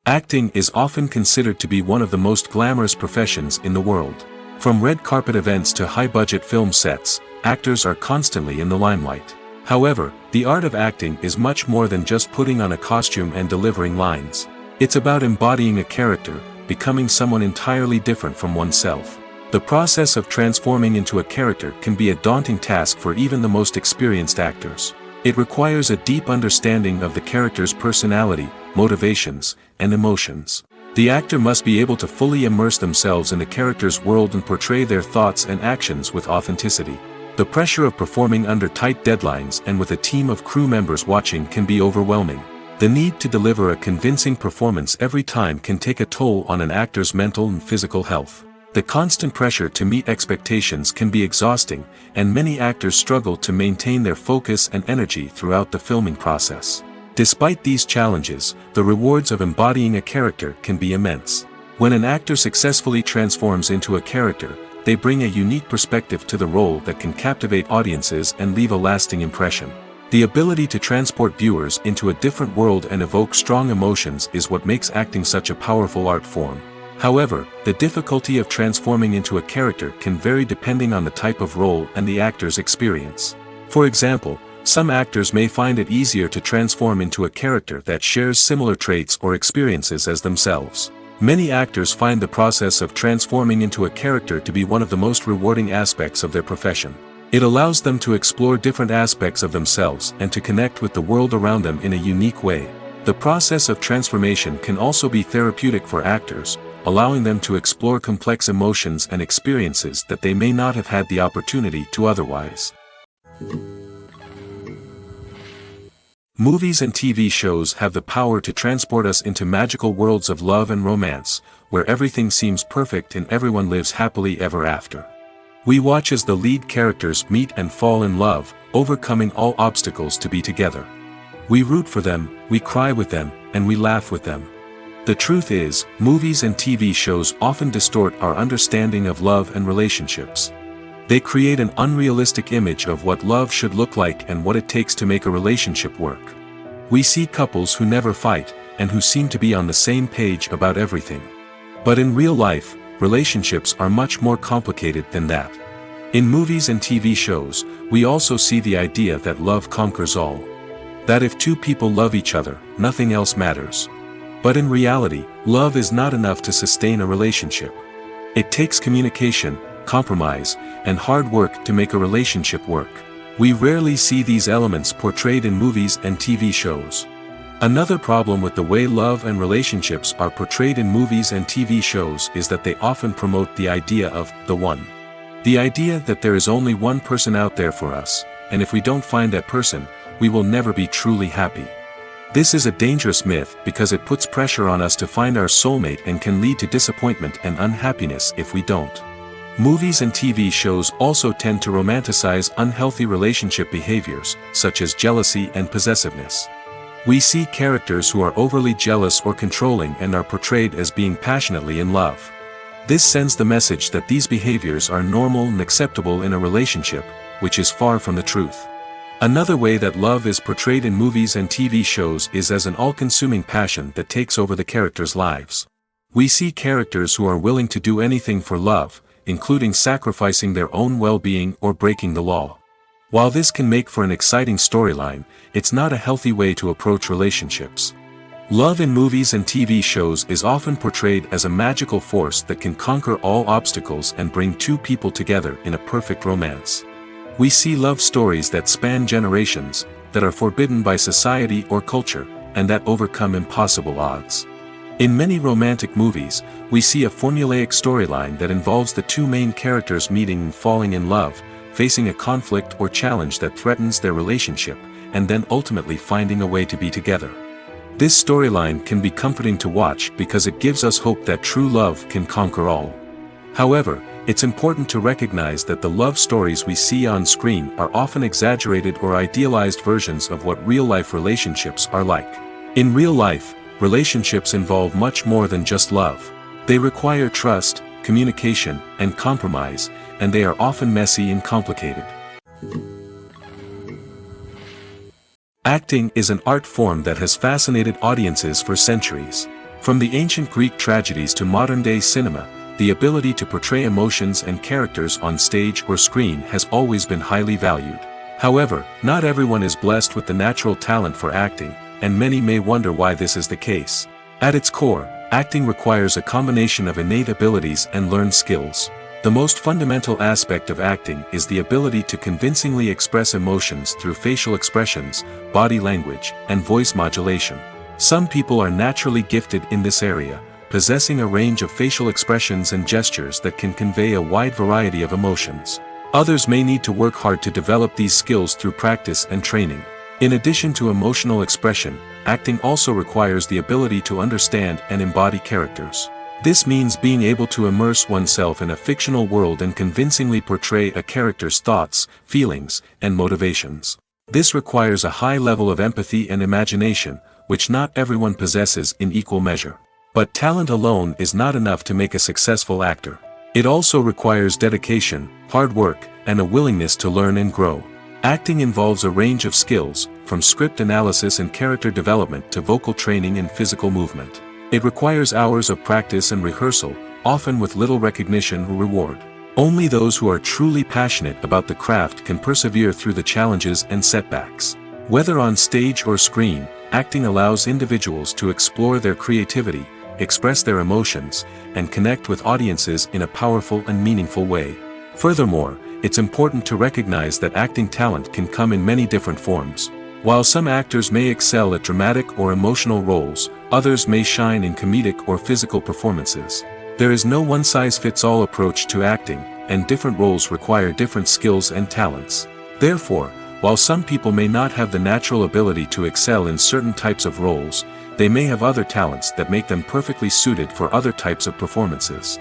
Acting is often considered to be one of the most glamorous professions in the world. From red carpet events to high-budget film sets, actors are constantly in the limelight. However, the art of acting is much more than just putting on a costume and delivering lines. It's about embodying a character, becoming someone entirely different from oneself. The process of transforming into a character can be a daunting task for even the most experienced actors. It requires a deep understanding of the character's personality, motivations, and emotions. The actor must be able to fully immerse themselves in the character's world and portray their thoughts and actions with authenticity. The pressure of performing under tight deadlines and with a team of crew members watching can be overwhelming. The need to deliver a convincing performance every time can take a toll on an actor's mental and physical health. The constant pressure to meet expectations can be exhausting, and many actors struggle to maintain their focus and energy throughout the filming process. Despite these challenges, the rewards of embodying a character can be immense. When an actor successfully transforms into a character, they bring a unique perspective to the role that can captivate audiences and leave a lasting impression. The ability to transport viewers into a different world and evoke strong emotions is what makes acting such a powerful art form. However, the difficulty of transforming into a character can vary depending on the type of role and the actor's experience. For example, some actors may find it easier to transform into a character that shares similar traits or experiences as themselves. Many actors find the process of transforming into a character to be one of the most rewarding aspects of their profession. It allows them to explore different aspects of themselves and to connect with the world around them in a unique way. The process of transformation can also be therapeutic for actors, allowing them to explore complex emotions and experiences that they may not have had the opportunity to otherwise. Movies and TV shows have the power to transport us into magical worlds of love and romance, where everything seems perfect and everyone lives happily ever after. We watch as the lead characters meet and fall in love, overcoming all obstacles to be together. We root for them, we cry with them, and we laugh with them. The truth is, movies and TV shows often distort our understanding of love and relationships. They create an unrealistic image of what love should look like and what it takes to make a relationship work. We see couples who never fight, and who seem to be on the same page about everything. But in real life, relationships are much more complicated than that. In movies and TV shows, we also see the idea that love conquers all. That if two people love each other, nothing else matters. But in reality, love is not enough to sustain a relationship. It takes communication, compromise, and hard work to make a relationship work. We rarely see these elements portrayed in movies and TV shows. Another problem with the way love and relationships are portrayed in movies and TV shows is that they often promote the idea of the one. The idea that there is only one person out there for us, and if we don't find that person, we will never be truly happy. This is a dangerous myth because it puts pressure on us to find our soulmate and can lead to disappointment and unhappiness if we don't. Movies and TV shows also tend to romanticize unhealthy relationship behaviors, such as jealousy and possessiveness. We see characters who are overly jealous or controlling and are portrayed as being passionately in love. This sends the message that these behaviors are normal and acceptable in a relationship, which is far from the truth. Another way that love is portrayed in movies and TV shows is as an all-consuming passion that takes over the characters' lives. We see characters who are willing to do anything for love, including sacrificing their own well-being or breaking the law. While this can make for an exciting storyline, it's not a healthy way to approach relationships. Love in movies and TV shows is often portrayed as a magical force that can conquer all obstacles and bring two people together in a perfect romance. We see love stories that span generations, that are forbidden by society or culture, and that overcome impossible odds. In many romantic movies, we see a formulaic storyline that involves the two main characters meeting and falling in love, facing a conflict or challenge that threatens their relationship, and then ultimately finding a way to be together. This storyline can be comforting to watch because it gives us hope that true love can conquer all. However, it's important to recognize that the love stories we see on screen are often exaggerated or idealized versions of what real-life relationships are like. In real life, relationships involve much more than just love. They require trust, communication, and compromise, and they are often messy and complicated. Acting is an art form that has fascinated audiences for centuries. From the ancient Greek tragedies to modern-day cinema, the ability to portray emotions and characters on stage or screen has always been highly valued. However, not everyone is blessed with the natural talent for acting, and many may wonder why this is the case. At its core, acting requires a combination of innate abilities and learned skills. The most fundamental aspect of acting is the ability to convincingly express emotions through facial expressions, body language, and voice modulation. Some people are naturally gifted in this area, possessing a range of facial expressions and gestures that can convey a wide variety of emotions. Others may need to work hard to develop these skills through practice and training. In addition to emotional expression, acting also requires the ability to understand and embody characters. This means being able to immerse oneself in a fictional world and convincingly portray a character's thoughts, feelings, and motivations. This requires a high level of empathy and imagination, which not everyone possesses in equal measure. But talent alone is not enough to make a successful actor. It also requires dedication, hard work, and a willingness to learn and grow. Acting involves a range of skills, from script analysis and character development to vocal training and physical movement. It requires hours of practice and rehearsal, often with little recognition or reward. Only those who are truly passionate about the craft can persevere through the challenges and setbacks. Whether on stage or screen, acting allows individuals to explore their creativity, express their emotions, and connect with audiences in a powerful and meaningful way. Furthermore, it's important to recognize that acting talent can come in many different forms. While some actors may excel at dramatic or emotional roles, others may shine in comedic or physical performances. There is no one-size-fits-all approach to acting, and different roles require different skills and talents. Therefore, while some people may not have the natural ability to excel in certain types of roles, they may have other talents that make them perfectly suited for other types of performances.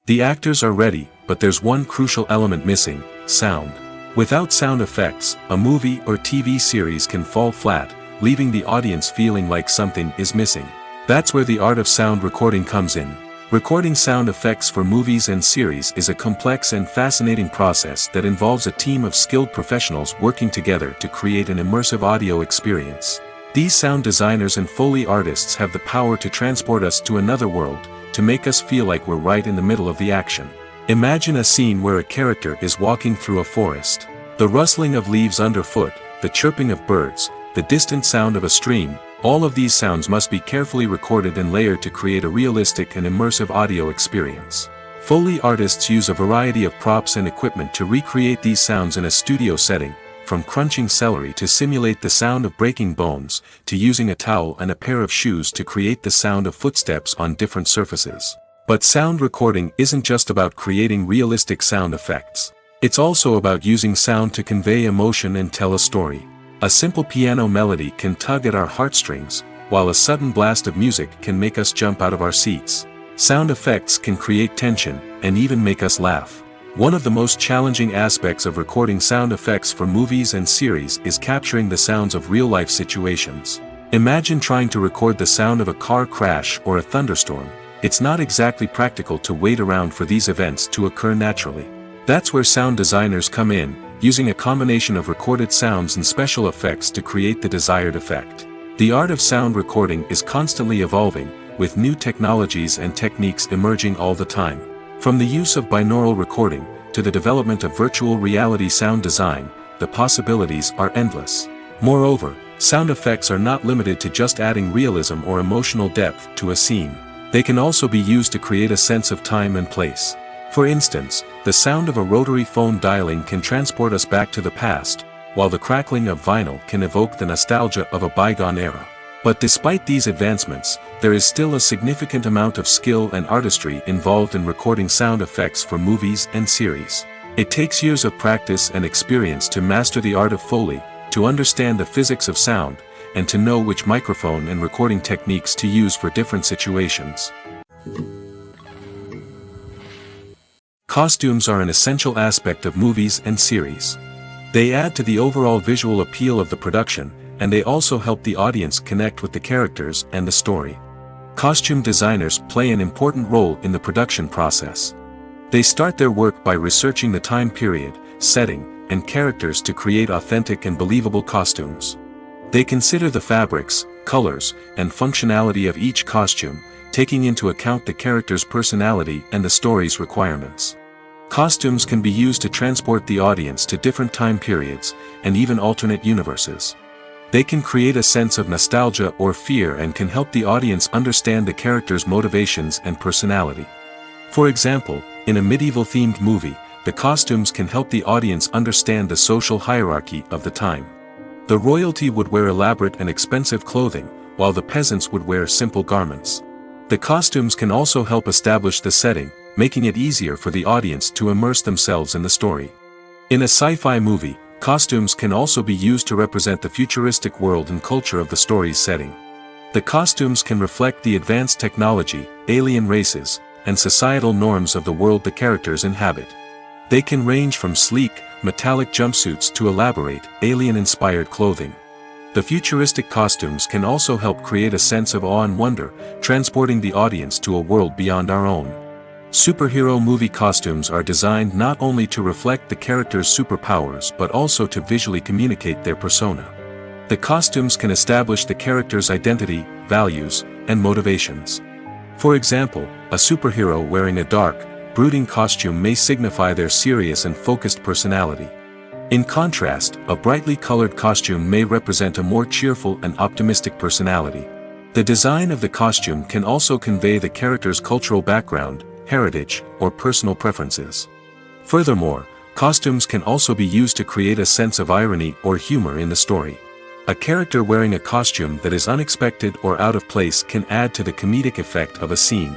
The actors are ready, but there's one crucial element missing: sound. Without sound effects, a movie or TV series can fall flat, leaving the audience feeling like something is missing. That's where the art of sound recording comes in. Recording sound effects for movies and series is a complex and fascinating process that involves a team of skilled professionals working together to create an immersive audio experience. These sound designers and Foley artists have the power to transport us to another world, to make us feel like we're right in the middle of the action. Imagine a scene where a character is walking through a forest. The rustling of leaves underfoot, the chirping of birds, the distant sound of a stream, all of these sounds must be carefully recorded and layered to create a realistic and immersive audio experience. Foley artists use a variety of props and equipment to recreate these sounds in a studio setting, from crunching celery to simulate the sound of breaking bones, to using a towel and a pair of shoes to create the sound of footsteps on different surfaces. But sound recording isn't just about creating realistic sound effects. It's also about using sound to convey emotion and tell a story. A simple piano melody can tug at our heartstrings, while a sudden blast of music can make us jump out of our seats. Sound effects can create tension, and even make us laugh. One of the most challenging aspects of recording sound effects for movies and series is capturing the sounds of real-life situations. Imagine trying to record the sound of a car crash or a thunderstorm. It's not exactly practical to wait around for these events to occur naturally. That's where sound designers come in, using a combination of recorded sounds and special effects to create the desired effect. The art of sound recording is constantly evolving, with new technologies and techniques emerging all the time. From the use of binaural recording, to the development of virtual reality sound design, the possibilities are endless. Moreover, sound effects are not limited to just adding realism or emotional depth to a scene. They can also be used to create a sense of time and place. For instance, the sound of a rotary phone dialing can transport us back to the past, while the crackling of vinyl can evoke the nostalgia of a bygone era. But despite these advancements, there is still a significant amount of skill and artistry involved in recording sound effects for movies and series. It takes years of practice and experience to master the art of Foley, to understand the physics of sound, and to know which microphone and recording techniques to use for different situations. Costumes are an essential aspect of movies and series. They add to the overall visual appeal of the production, and they also help the audience connect with the characters and the story. Costume designers play an important role in the production process. They start their work by researching the time period, setting, and characters to create authentic and believable costumes. They consider the fabrics, colors, and functionality of each costume, taking into account the character's personality and the story's requirements. Costumes can be used to transport the audience to different time periods, and even alternate universes. They can create a sense of nostalgia or fear and can help the audience understand the character's motivations and personality. For example, in a medieval-themed movie, the costumes can help the audience understand the social hierarchy of the time. The royalty would wear elaborate and expensive clothing, while the peasants would wear simple garments. The costumes can also help establish the setting, making it easier for the audience to immerse themselves in the story. In a sci-fi movie, costumes can also be used to represent the futuristic world and culture of the story's setting. The costumes can reflect the advanced technology, alien races, and societal norms of the world the characters inhabit. They can range from sleek, metallic jumpsuits to elaborate, alien-inspired clothing. The futuristic costumes can also help create a sense of awe and wonder, transporting the audience to a world beyond our own. Superhero movie costumes are designed not only to reflect the character's superpowers but also to visually communicate their persona. The costumes can establish the character's identity, values, and motivations. For example, a superhero wearing a dark, brooding costume may signify their serious and focused personality. In contrast, a brightly colored costume may represent a more cheerful and optimistic personality. The design of the costume can also convey the character's cultural background, heritage, or personal preferences. Furthermore, costumes can also be used to create a sense of irony or humor in the story. A character wearing a costume that is unexpected or out of place can add to the comedic effect of a scene.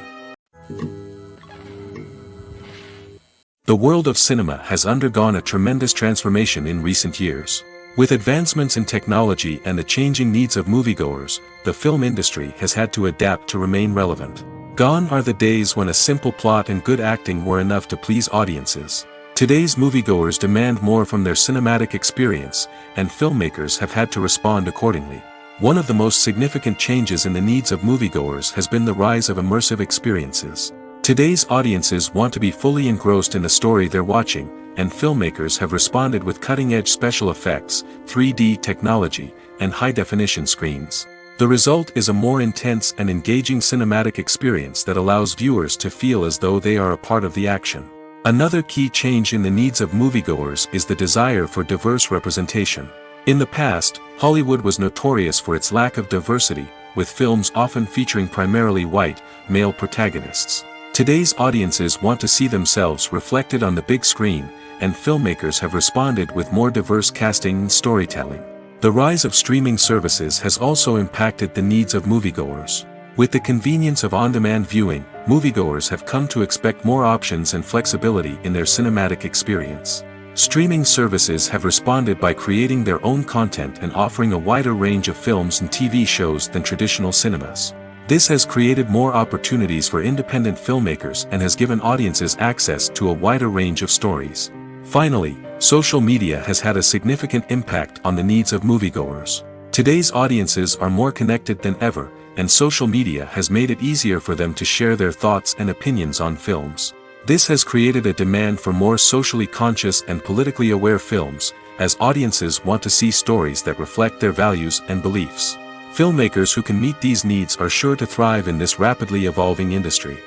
The world of cinema has undergone a tremendous transformation in recent years. With advancements in technology and the changing needs of moviegoers, the film industry has had to adapt to remain relevant. Gone are the days when a simple plot and good acting were enough to please audiences. Today's moviegoers demand more from their cinematic experience, and filmmakers have had to respond accordingly. One of the most significant changes in the needs of moviegoers has been the rise of immersive experiences. Today's audiences want to be fully engrossed in the story they're watching, and filmmakers have responded with cutting-edge special effects, 3D technology, and high-definition screens. The result is a more intense and engaging cinematic experience that allows viewers to feel as though they are a part of the action. Another key change in the needs of moviegoers is the desire for diverse representation. In the past, Hollywood was notorious for its lack of diversity, with films often featuring primarily white, male protagonists. Today's audiences want to see themselves reflected on the big screen, and filmmakers have responded with more diverse casting and storytelling. The rise of streaming services has also impacted the needs of moviegoers. With the convenience of on-demand viewing, moviegoers have come to expect more options and flexibility in their cinematic experience. Streaming services have responded by creating their own content and offering a wider range of films and TV shows than traditional cinemas. This has created more opportunities for independent filmmakers and has given audiences access to a wider range of stories. Finally, social media has had a significant impact on the needs of moviegoers. Today's audiences are more connected than ever, and social media has made it easier for them to share their thoughts and opinions on films. This has created a demand for more socially conscious and politically aware films, as audiences want to see stories that reflect their values and beliefs. Filmmakers who can meet these needs are sure to thrive in this rapidly evolving industry.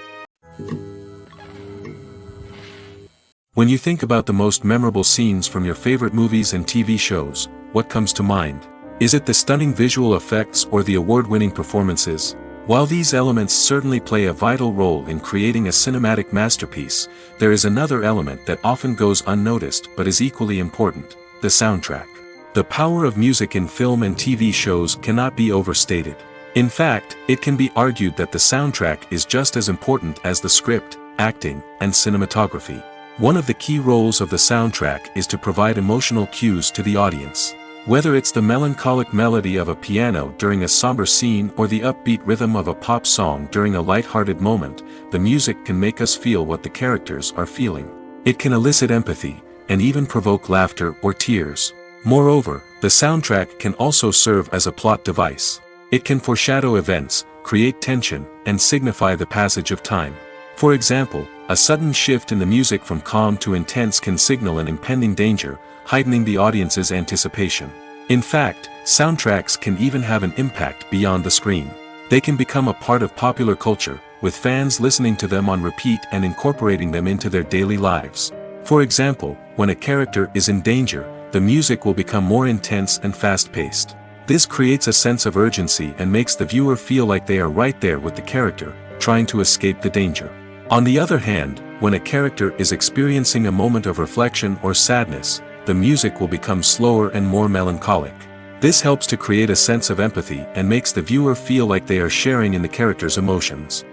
When you think about the most memorable scenes from your favorite movies and TV shows, what comes to mind? Is it the stunning visual effects or the award-winning performances? While these elements certainly play a vital role in creating a cinematic masterpiece, there is another element that often goes unnoticed but is equally important: the soundtrack. The power of music in film and TV shows cannot be overstated. In fact, it can be argued that the soundtrack is just as important as the script, acting, and cinematography. One of the key roles of the soundtrack is to provide emotional cues to the audience. Whether it's the melancholic melody of a piano during a somber scene or the upbeat rhythm of a pop song during a light-hearted moment, the music can make us feel what the characters are feeling. It can elicit empathy, and even provoke laughter or tears. Moreover, the soundtrack can also serve as a plot device. It can foreshadow events, create tension, and signify the passage of time. For example, a sudden shift in the music from calm to intense can signal an impending danger, heightening the audience's anticipation. In fact, soundtracks can even have an impact beyond the screen. They can become a part of popular culture, with fans listening to them on repeat and incorporating them into their daily lives. For example, when a character is in danger, the music will become more intense and fast-paced. This creates a sense of urgency and makes the viewer feel like they are right there with the character, trying to escape the danger. On the other hand, when a character is experiencing a moment of reflection or sadness, the music will become slower and more melancholic. This helps to create a sense of empathy and makes the viewer feel like they are sharing in the character's emotions.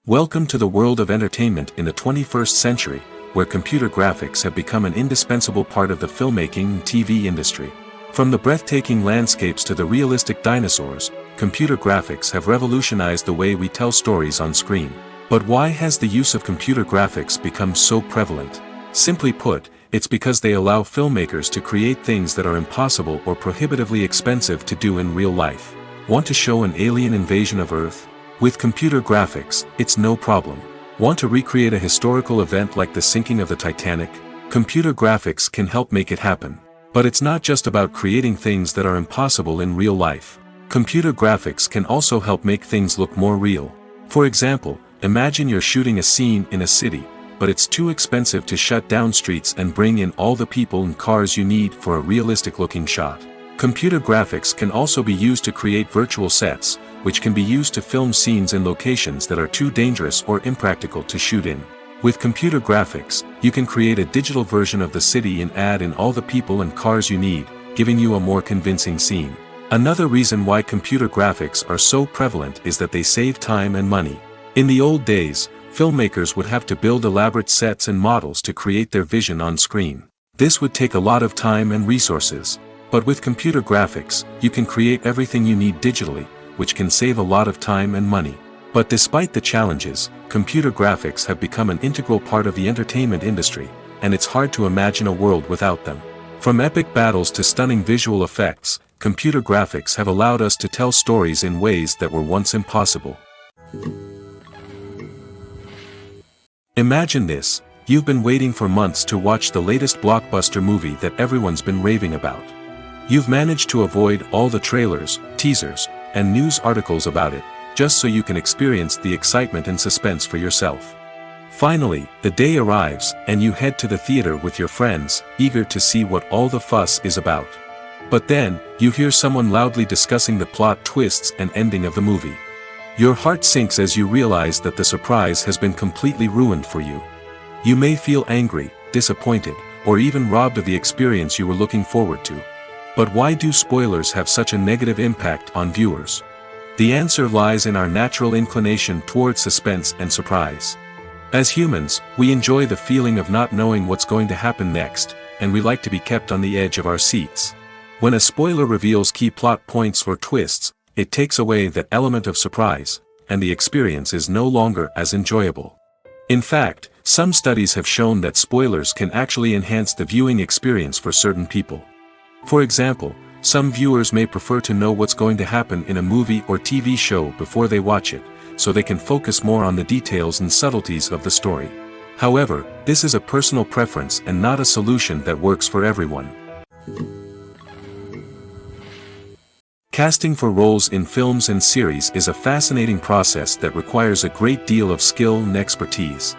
Welcome to the world of entertainment in the 21st century, where computer graphics have become an indispensable part of the filmmaking and TV industry. From the breathtaking landscapes to the realistic dinosaurs, computer graphics have revolutionized the way we tell stories on screen. But why has the use of computer graphics become so prevalent? Simply put, it's because they allow filmmakers to create things that are impossible or prohibitively expensive to do in real life. Want to show an alien invasion of Earth? With computer graphics, it's no problem. Want to recreate a historical event like the sinking of the Titanic? Computer graphics can help make it happen. But it's not just about creating things that are impossible in real life. Computer graphics can also help make things look more real. For example, imagine you're shooting a scene in a city, but it's too expensive to shut down streets and bring in all the people and cars you need for a realistic-looking shot. Computer graphics can also be used to create virtual sets, which can be used to film scenes in locations that are too dangerous or impractical to shoot in. With computer graphics, you can create a digital version of the city and add in all the people and cars you need, giving you a more convincing scene. Another reason why computer graphics are so prevalent is that they save time and money. In the old days, filmmakers would have to build elaborate sets and models to create their vision on screen. This would take a lot of time and resources. But with computer graphics, you can create everything you need digitally, which can save a lot of time and money. But despite the challenges, computer graphics have become an integral part of the entertainment industry, and it's hard to imagine a world without them. From epic battles to stunning visual effects, computer graphics have allowed us to tell stories in ways that were once impossible. Imagine this: you've been waiting for months to watch the latest blockbuster movie that everyone's been raving about. You've managed to avoid all the trailers, teasers, and news articles about it, just so you can experience the excitement and suspense for yourself. Finally, the day arrives, and you head to the theater with your friends, eager to see what all the fuss is about. But then, you hear someone loudly discussing the plot twists and ending of the movie. Your heart sinks as you realize that the surprise has been completely ruined for you. You may feel angry, disappointed, or even robbed of the experience you were looking forward to. But why do spoilers have such a negative impact on viewers? The answer lies in our natural inclination toward suspense and surprise. As humans, we enjoy the feeling of not knowing what's going to happen next, and we like to be kept on the edge of our seats. When a spoiler reveals key plot points or twists, it takes away that element of surprise, and the experience is no longer as enjoyable. In fact, some studies have shown that spoilers can actually enhance the viewing experience for certain people. For example, some viewers may prefer to know what's going to happen in a movie or TV show before they watch it, so they can focus more on the details and subtleties of the story. However, this is a personal preference and not a solution that works for everyone. Casting for roles in films and series is a fascinating process that requires a great deal of skill and expertise.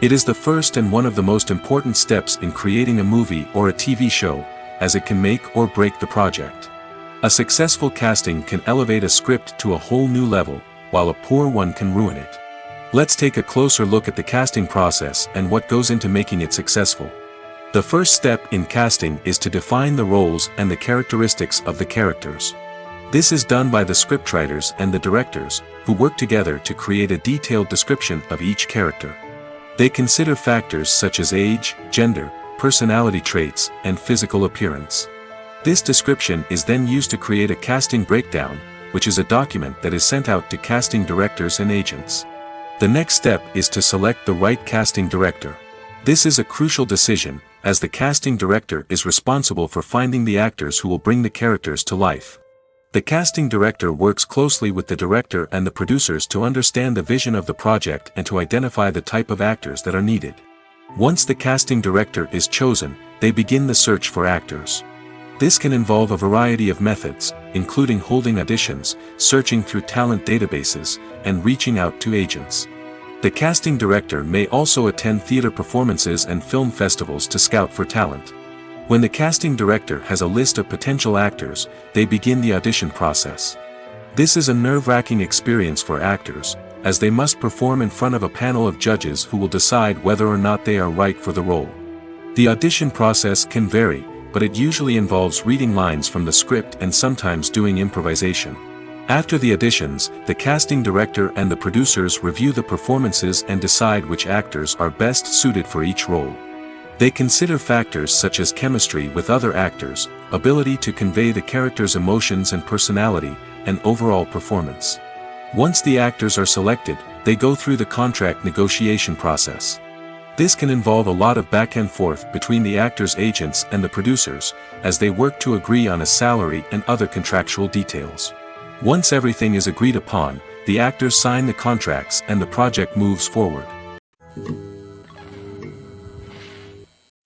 It is the first and one of the most important steps in creating a movie or a TV show, as it can make or break the project. A successful casting can elevate a script to a whole new level, while a poor one can ruin it. Let's take a closer look at the casting process and what goes into making it successful. The first step in casting is to define the roles and the characteristics of the characters. This is done by the scriptwriters and the directors, who work together to create a detailed description of each character. They consider factors such as age, gender, personality traits, and physical appearance. This description is then used to create a casting breakdown, which is a document that is sent out to casting directors and agents. The next step is to select the right casting director. This is a crucial decision, as the casting director is responsible for finding the actors who will bring the characters to life. The casting director works closely with the director and the producers to understand the vision of the project and to identify the type of actors that are needed. Once the casting director is chosen, they begin the search for actors. This can involve a variety of methods, including holding auditions, searching through talent databases, and reaching out to agents. The casting director may also attend theater performances and film festivals to scout for talent. When the casting director has a list of potential actors, they begin the audition process. This is a nerve-wracking experience for actors, as they must perform in front of a panel of judges who will decide whether or not they are right for the role. The audition process can vary, but it usually involves reading lines from the script and sometimes doing improvisation. After the auditions, the casting director and the producers review the performances and decide which actors are best suited for each role. They consider factors such as chemistry with other actors, ability to convey the character's emotions and personality, and overall performance. Once the actors are selected, they go through the contract negotiation process. This can involve a lot of back and forth between the actors' agents and the producers, as they work to agree on a salary and other contractual details. Once everything is agreed upon, the actors sign the contracts and the project moves forward.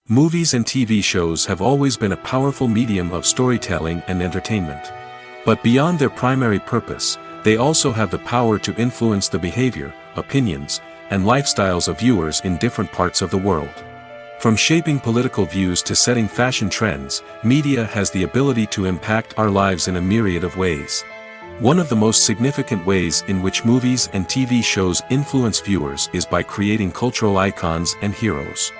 Movies and TV shows have always been a powerful medium of storytelling and entertainment. But beyond their primary purpose, they also have the power to influence the behavior, opinions, and lifestyles of viewers in different parts of the world. From shaping political views to setting fashion trends, media has the ability to impact our lives in a myriad of ways. One of the most significant ways in which movies and TV shows influence viewers is by creating cultural icons and heroes.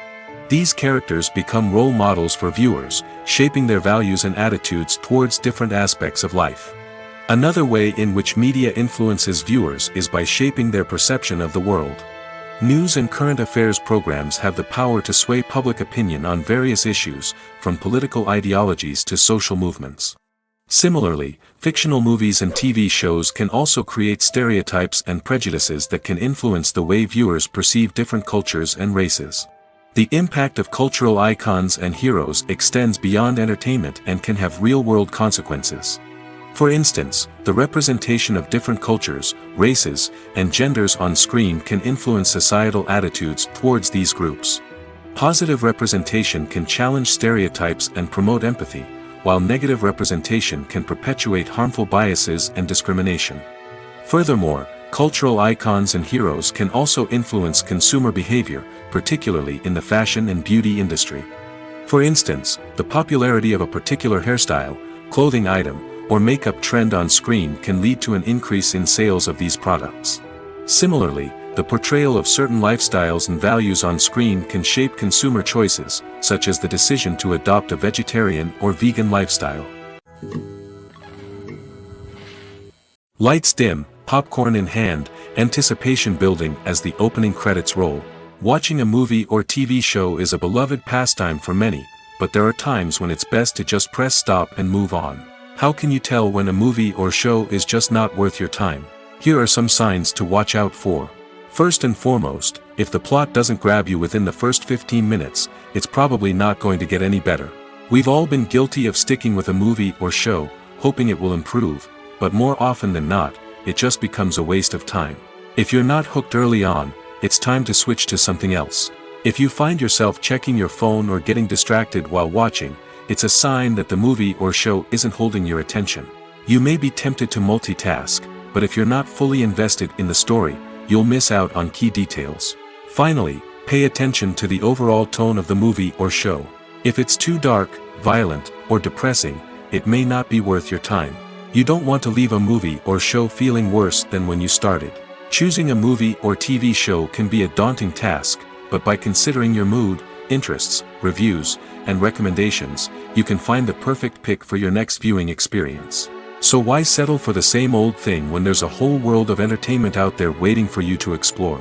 These characters become role models for viewers, shaping their values and attitudes towards different aspects of life. Another way in which media influences viewers is by shaping their perception of the world. News and current affairs programs have the power to sway public opinion on various issues, from political ideologies to social movements. Similarly, fictional movies and TV shows can also create stereotypes and prejudices that can influence the way viewers perceive different cultures and races. The impact of cultural icons and heroes extends beyond entertainment and can have real-world consequences. For instance, the representation of different cultures, races, and genders on screen can influence societal attitudes towards these groups. Positive representation can challenge stereotypes and promote empathy, while negative representation can perpetuate harmful biases and discrimination. Furthermore, cultural icons and heroes can also influence consumer behavior, particularly in the fashion and beauty industry. For instance, the popularity of a particular hairstyle, clothing item, or makeup trend on screen can lead to an increase in sales of these products. Similarly, the portrayal of certain lifestyles and values on screen can shape consumer choices, such as the decision to adopt a vegetarian or vegan lifestyle. Lights dim, popcorn in hand, anticipation building as the opening credits roll. Watching a movie or TV show is a beloved pastime for many, but there are times when it's best to just press stop and move on. How can you tell when a movie or show is just not worth your time? Here are some signs to watch out for. First and foremost, if the plot doesn't grab you within the first 15 minutes, it's probably not going to get any better. We've all been guilty of sticking with a movie or show, hoping it will improve, but more often than not, it just becomes a waste of time. If you're not hooked early on, it's time to switch to something else. If you find yourself checking your phone or getting distracted while watching, it's a sign that the movie or show isn't holding your attention. You may be tempted to multitask, but if you're not fully invested in the story, you'll miss out on key details. Finally, pay attention to the overall tone of the movie or show. If it's too dark, violent, or depressing, it may not be worth your time. You don't want to leave a movie or show feeling worse than when you started. Choosing a movie or TV show can be a daunting task, but by considering your mood, interests, reviews, and recommendations, you can find the perfect pick for your next viewing experience. So why settle for the same old thing when there's a whole world of entertainment out there waiting for you to explore?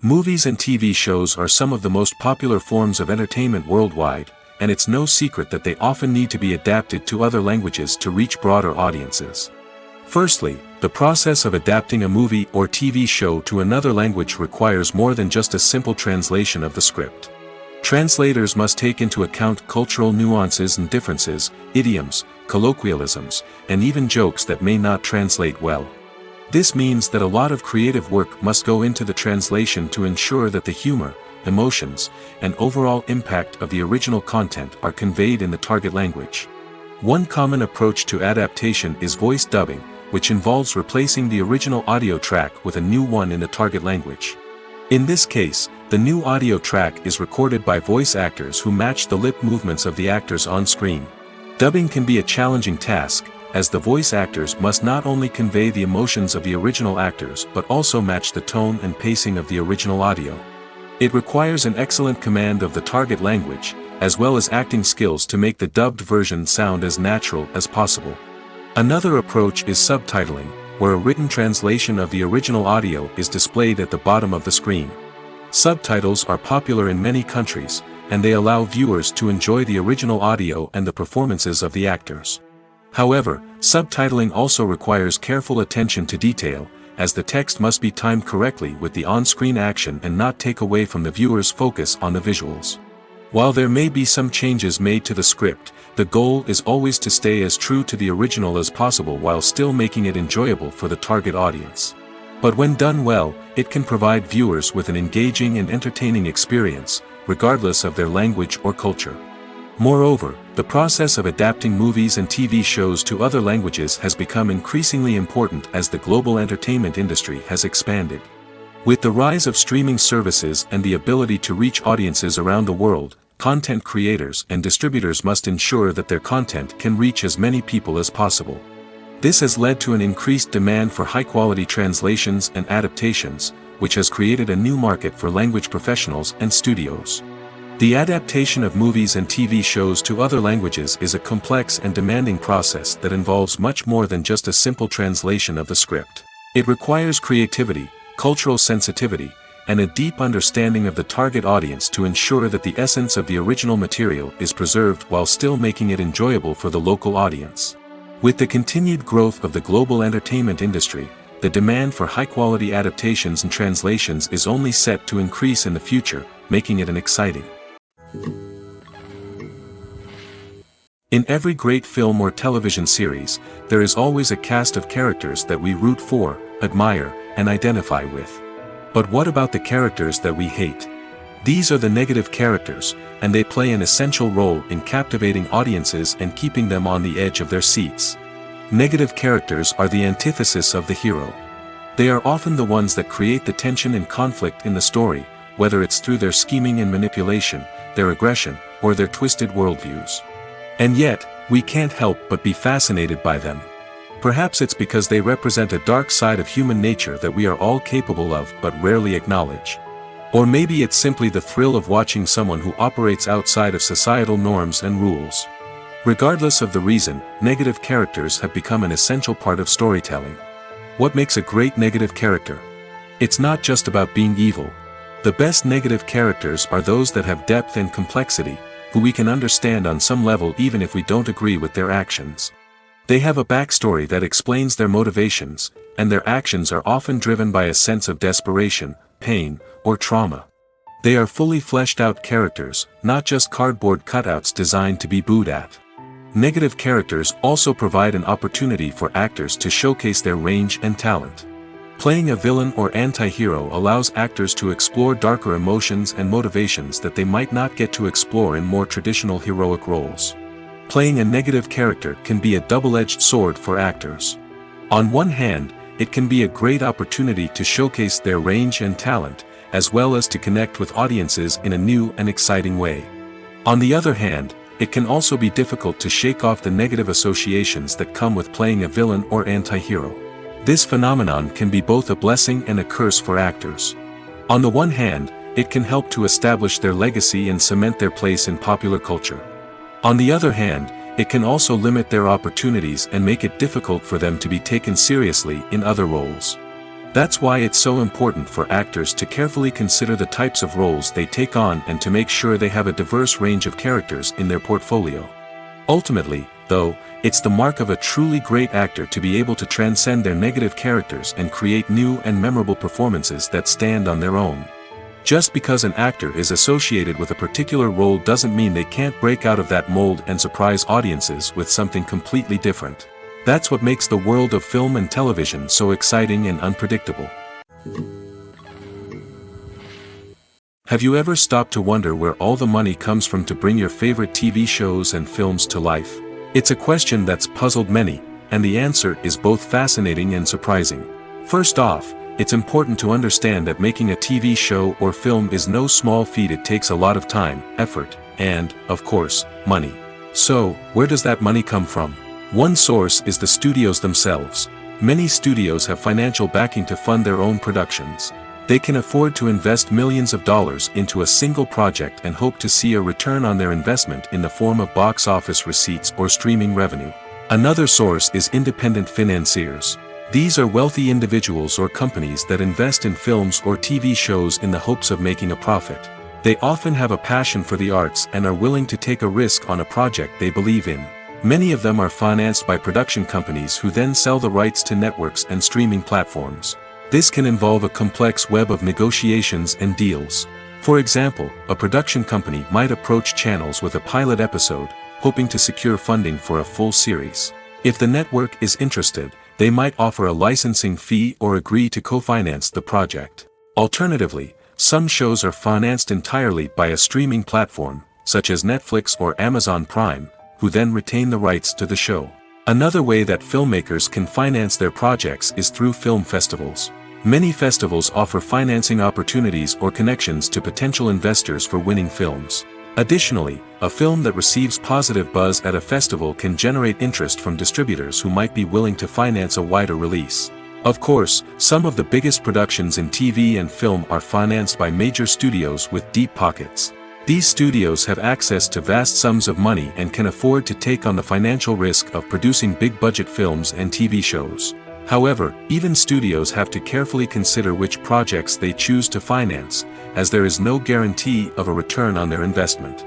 Movies and TV shows are some of the most popular forms of entertainment worldwide, and it's no secret that they often need to be adapted to other languages to reach broader audiences. Firstly, the process of adapting a movie or TV show to another language requires more than just a simple translation of the script. Translators must take into account cultural nuances and differences, idioms, colloquialisms, and even jokes that may not translate well. This means that a lot of creative work must go into the translation to ensure that the humor, emotions, and overall impact of the original content are conveyed in the target language. One common approach to adaptation is voice dubbing, which involves replacing the original audio track with a new one in the target language. In this case, the new audio track is recorded by voice actors who match the lip movements of the actors on screen. Dubbing can be a challenging task, as the voice actors must not only convey the emotions of the original actors but also match the tone and pacing of the original audio. It requires an excellent command of the target language, as well as acting skills to make the dubbed version sound as natural as possible. Another approach is subtitling, where a written translation of the original audio is displayed at the bottom of the screen. Subtitles are popular in many countries, and they allow viewers to enjoy the original audio and the performances of the actors. However, subtitling also requires careful attention to detail, as the text must be timed correctly with the on-screen action and not take away from the viewer's focus on the visuals. While there may be some changes made to the script, the goal is always to stay as true to the original as possible while still making it enjoyable for the target audience. But when done well, it can provide viewers with an engaging and entertaining experience, regardless of their language or culture. Moreover, the process of adapting movies and TV shows to other languages has become increasingly important as the global entertainment industry has expanded. With the rise of streaming services and the ability to reach audiences around the world, content creators and distributors must ensure that their content can reach as many people as possible. This has led to an increased demand for high-quality translations and adaptations, which has created a new market for language professionals and studios. The adaptation of movies and TV shows to other languages is a complex and demanding process that involves much more than just a simple translation of the script. It requires creativity, cultural sensitivity, and a deep understanding of the target audience to ensure that the essence of the original material is preserved while still making it enjoyable for the local audience. With the continued growth of the global entertainment industry, the demand for high-quality adaptations and translations is only set to increase in the future, making it an exciting. In every great film or television series, there is always a cast of characters that we root for, admire, and identify with. But what about the characters that we hate? These are the negative characters, and they play an essential role in captivating audiences and keeping them on the edge of their seats. Negative characters are the antithesis of the hero. They are often the ones that create the tension and conflict in the story, whether it's through their scheming and manipulation, their aggression, or their twisted worldviews. And yet, we can't help but be fascinated by them. Perhaps it's because they represent a dark side of human nature that we are all capable of but rarely acknowledge. Or maybe it's simply the thrill of watching someone who operates outside of societal norms and rules. Regardless of the reason, negative characters have become an essential part of storytelling. What makes a great negative character? It's not just about being evil. The best negative characters are those that have depth and complexity, who we can understand on some level even if we don't agree with their actions. They have a backstory that explains their motivations, and their actions are often driven by a sense of desperation, pain, or trauma. They are fully fleshed out characters, not just cardboard cutouts designed to be booed at. Negative characters also provide an opportunity for actors to showcase their range and talent. Playing a villain or anti-hero allows actors to explore darker emotions and motivations that they might not get to explore in more traditional heroic roles. Playing a negative character can be a double-edged sword for actors. On one hand, it can be a great opportunity to showcase their range and talent, as well as to connect with audiences in a new and exciting way. On the other hand, it can also be difficult to shake off the negative associations that come with playing a villain or anti-hero. This phenomenon can be both a blessing and a curse for actors. On the one hand, it can help to establish their legacy and cement their place in popular culture. On the other hand, it can also limit their opportunities and make it difficult for them to be taken seriously in other roles. That's why it's so important for actors to carefully consider the types of roles they take on and to make sure they have a diverse range of characters in their portfolio. Ultimately, though, it's the mark of a truly great actor to be able to transcend their negative characters and create new and memorable performances that stand on their own. Just because an actor is associated with a particular role doesn't mean they can't break out of that mold and surprise audiences with something completely different. That's what makes the world of film and television so exciting and unpredictable. Have you ever stopped to wonder where all the money comes from to bring your favorite TV shows and films to life? It's a question that's puzzled many, and the answer is both fascinating and surprising. First off, it's important to understand that making a TV show or film is no small feat. It takes a lot of time, effort, and, of course, money. So, where does that money come from? One source is the studios themselves. Many studios have financial backing to fund their own productions. They can afford to invest millions of dollars into a single project and hope to see a return on their investment in the form of box office receipts or streaming revenue. Another source is independent financiers. These are wealthy individuals or companies that invest in films or TV shows in the hopes of making a profit. They often have a passion for the arts and are willing to take a risk on a project they believe in. Many of them are financed by production companies who then sell the rights to networks and streaming platforms. This can involve a complex web of negotiations and deals. For example, a production company might approach channels with a pilot episode, hoping to secure funding for a full series. If the network is interested, they might offer a licensing fee or agree to co-finance the project. Alternatively, some shows are financed entirely by a streaming platform, such as Netflix or Amazon Prime, who then retain the rights to the show. Another way that filmmakers can finance their projects is through film festivals. Many festivals offer financing opportunities or connections to potential investors for winning films. Additionally, a film that receives positive buzz at a festival can generate interest from distributors who might be willing to finance a wider release. Of course, some of the biggest productions in TV and film are financed by major studios with deep pockets. These studios have access to vast sums of money and can afford to take on the financial risk of producing big-budget films and TV shows. However, even studios have to carefully consider which projects they choose to finance, as there is no guarantee of a return on their investment.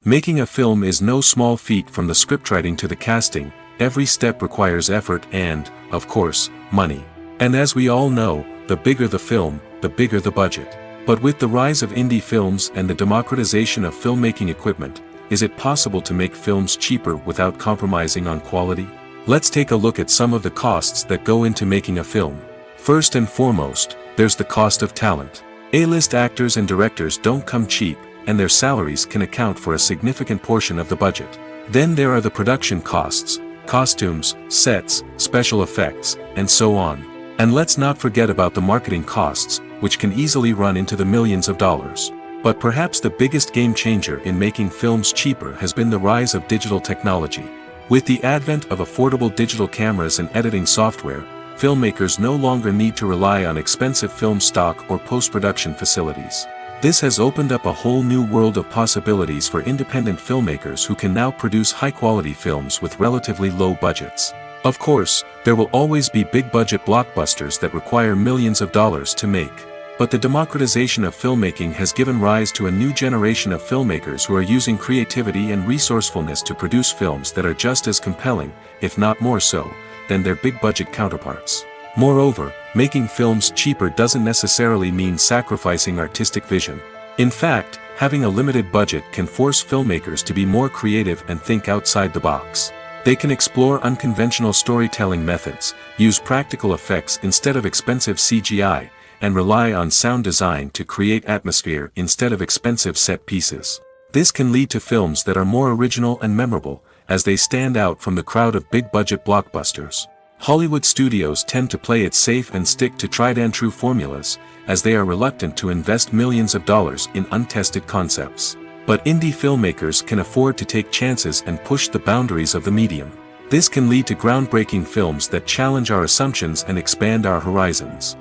Making a film is no small feat. From the scriptwriting to the casting, every step requires effort and, of course, money. And as we all know, the bigger the film, the bigger the budget. But with the rise of indie films and the democratization of filmmaking equipment, is it possible to make films cheaper without compromising on quality? Let's take a look at some of the costs that go into making a film. First and foremost, there's the cost of talent. A-list actors and directors don't come cheap, and their salaries can account for a significant portion of the budget. Then there are the production costs, costumes, sets, special effects, and so on. And let's not forget about the marketing costs, which can easily run into the millions of dollars. But perhaps the biggest game changer in making films cheaper has been the rise of digital technology. With the advent of affordable digital cameras and editing software, filmmakers no longer need to rely on expensive film stock or post-production facilities. This has opened up a whole new world of possibilities for independent filmmakers who can now produce high-quality films with relatively low budgets. Of course, there will always be big-budget blockbusters that require millions of dollars to make. But the democratization of filmmaking has given rise to a new generation of filmmakers who are using creativity and resourcefulness to produce films that are just as compelling, if not more so, than their big-budget counterparts. Moreover, making films cheaper doesn't necessarily mean sacrificing artistic vision. In fact, having a limited budget can force filmmakers to be more creative and think outside the box. They can explore unconventional storytelling methods, use practical effects instead of expensive CGI, and rely on sound design to create atmosphere instead of expensive set pieces. This can lead to films that are more original and memorable, as they stand out from the crowd of big-budget blockbusters. Hollywood studios tend to play it safe and stick to tried-and-true formulas, as they are reluctant to invest millions of dollars in untested concepts. But indie filmmakers can afford to take chances and push the boundaries of the medium. This can lead to groundbreaking films that challenge our assumptions and expand our horizons.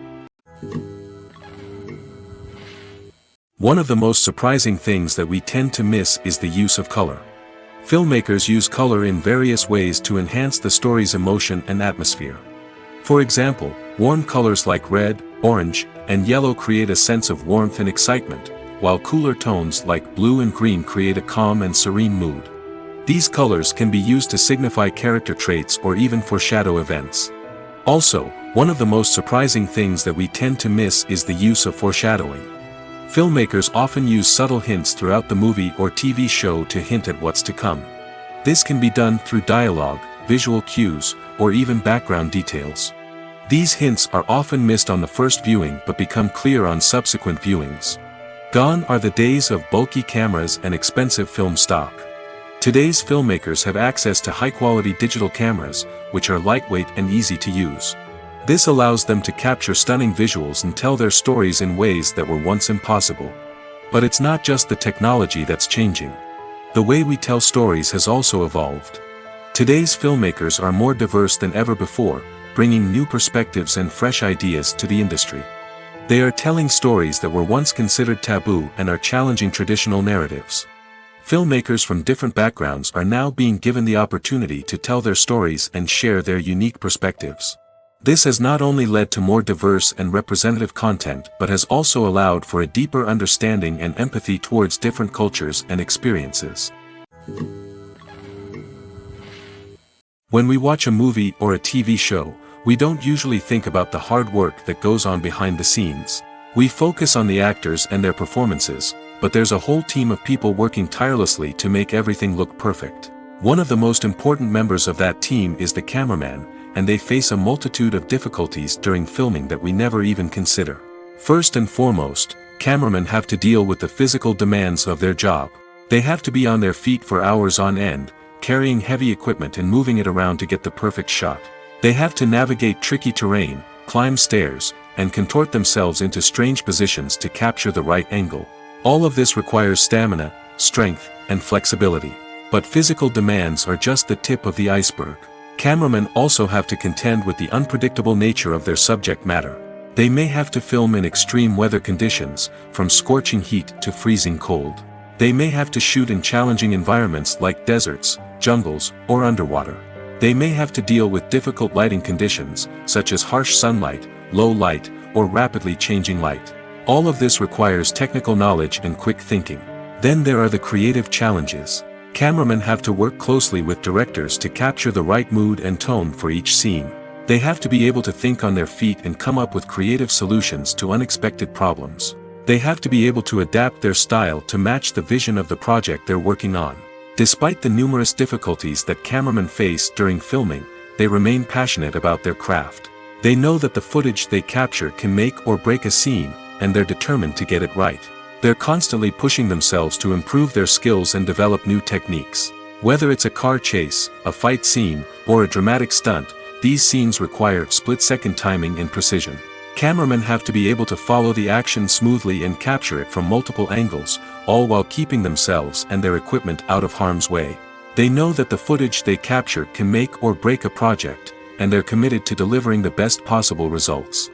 One of the most surprising things that we tend to miss is the use of color. Filmmakers use color in various ways to enhance the story's emotion and atmosphere. For example, warm colors like red, orange, and yellow create a sense of warmth and excitement, while cooler tones like blue and green create a calm and serene mood. These colors can be used to signify character traits or even foreshadow events. Also, one of the most surprising things that we tend to miss is the use of foreshadowing. Filmmakers often use subtle hints throughout the movie or TV show to hint at what's to come. This can be done through dialogue, visual cues, or even background details. These hints are often missed on the first viewing but become clear on subsequent viewings. Gone are the days of bulky cameras and expensive film stock. Today's filmmakers have access to high-quality digital cameras, which are lightweight and easy to use. This allows them to capture stunning visuals and tell their stories in ways that were once impossible. But it's not just the technology that's changing. The way we tell stories has also evolved. Today's filmmakers are more diverse than ever before, bringing new perspectives and fresh ideas to the industry. They are telling stories that were once considered taboo and are challenging traditional narratives. Filmmakers from different backgrounds are now being given the opportunity to tell their stories and share their unique perspectives. This has not only led to more diverse and representative content but has also allowed for a deeper understanding and empathy towards different cultures and experiences. When we watch a movie or a TV show, we don't usually think about the hard work that goes on behind the scenes. We focus on the actors and their performances, but there's a whole team of people working tirelessly to make everything look perfect. One of the most important members of that team is the cameraman, and they face a multitude of difficulties during filming that we never even consider. First and foremost, cameramen have to deal with the physical demands of their job. They have to be on their feet for hours on end, carrying heavy equipment and moving it around to get the perfect shot. They have to navigate tricky terrain, climb stairs, and contort themselves into strange positions to capture the right angle. All of this requires stamina, strength, and flexibility. But physical demands are just the tip of the iceberg. Cameramen also have to contend with the unpredictable nature of their subject matter. They may have to film in extreme weather conditions, from scorching heat to freezing cold. They may have to shoot in challenging environments like deserts, jungles, or underwater. They may have to deal with difficult lighting conditions, such as harsh sunlight, low light, or rapidly changing light. All of this requires technical knowledge and quick thinking. Then there are the creative challenges. Cameramen have to work closely with directors to capture the right mood and tone for each scene. They have to be able to think on their feet and come up with creative solutions to unexpected problems. They have to be able to adapt their style to match the vision of the project they're working on. Despite the numerous difficulties that cameramen face during filming, they remain passionate about their craft. They know that the footage they capture can make or break a scene, and they're determined to get it right. They're constantly pushing themselves to improve their skills and develop new techniques. Whether it's a car chase, a fight scene, or a dramatic stunt, these scenes require split-second timing and precision. Cameramen have to be able to follow the action smoothly and capture it from multiple angles, all while keeping themselves and their equipment out of harm's way. They know that the footage they capture can make or break a project, and they're committed to delivering the best possible results.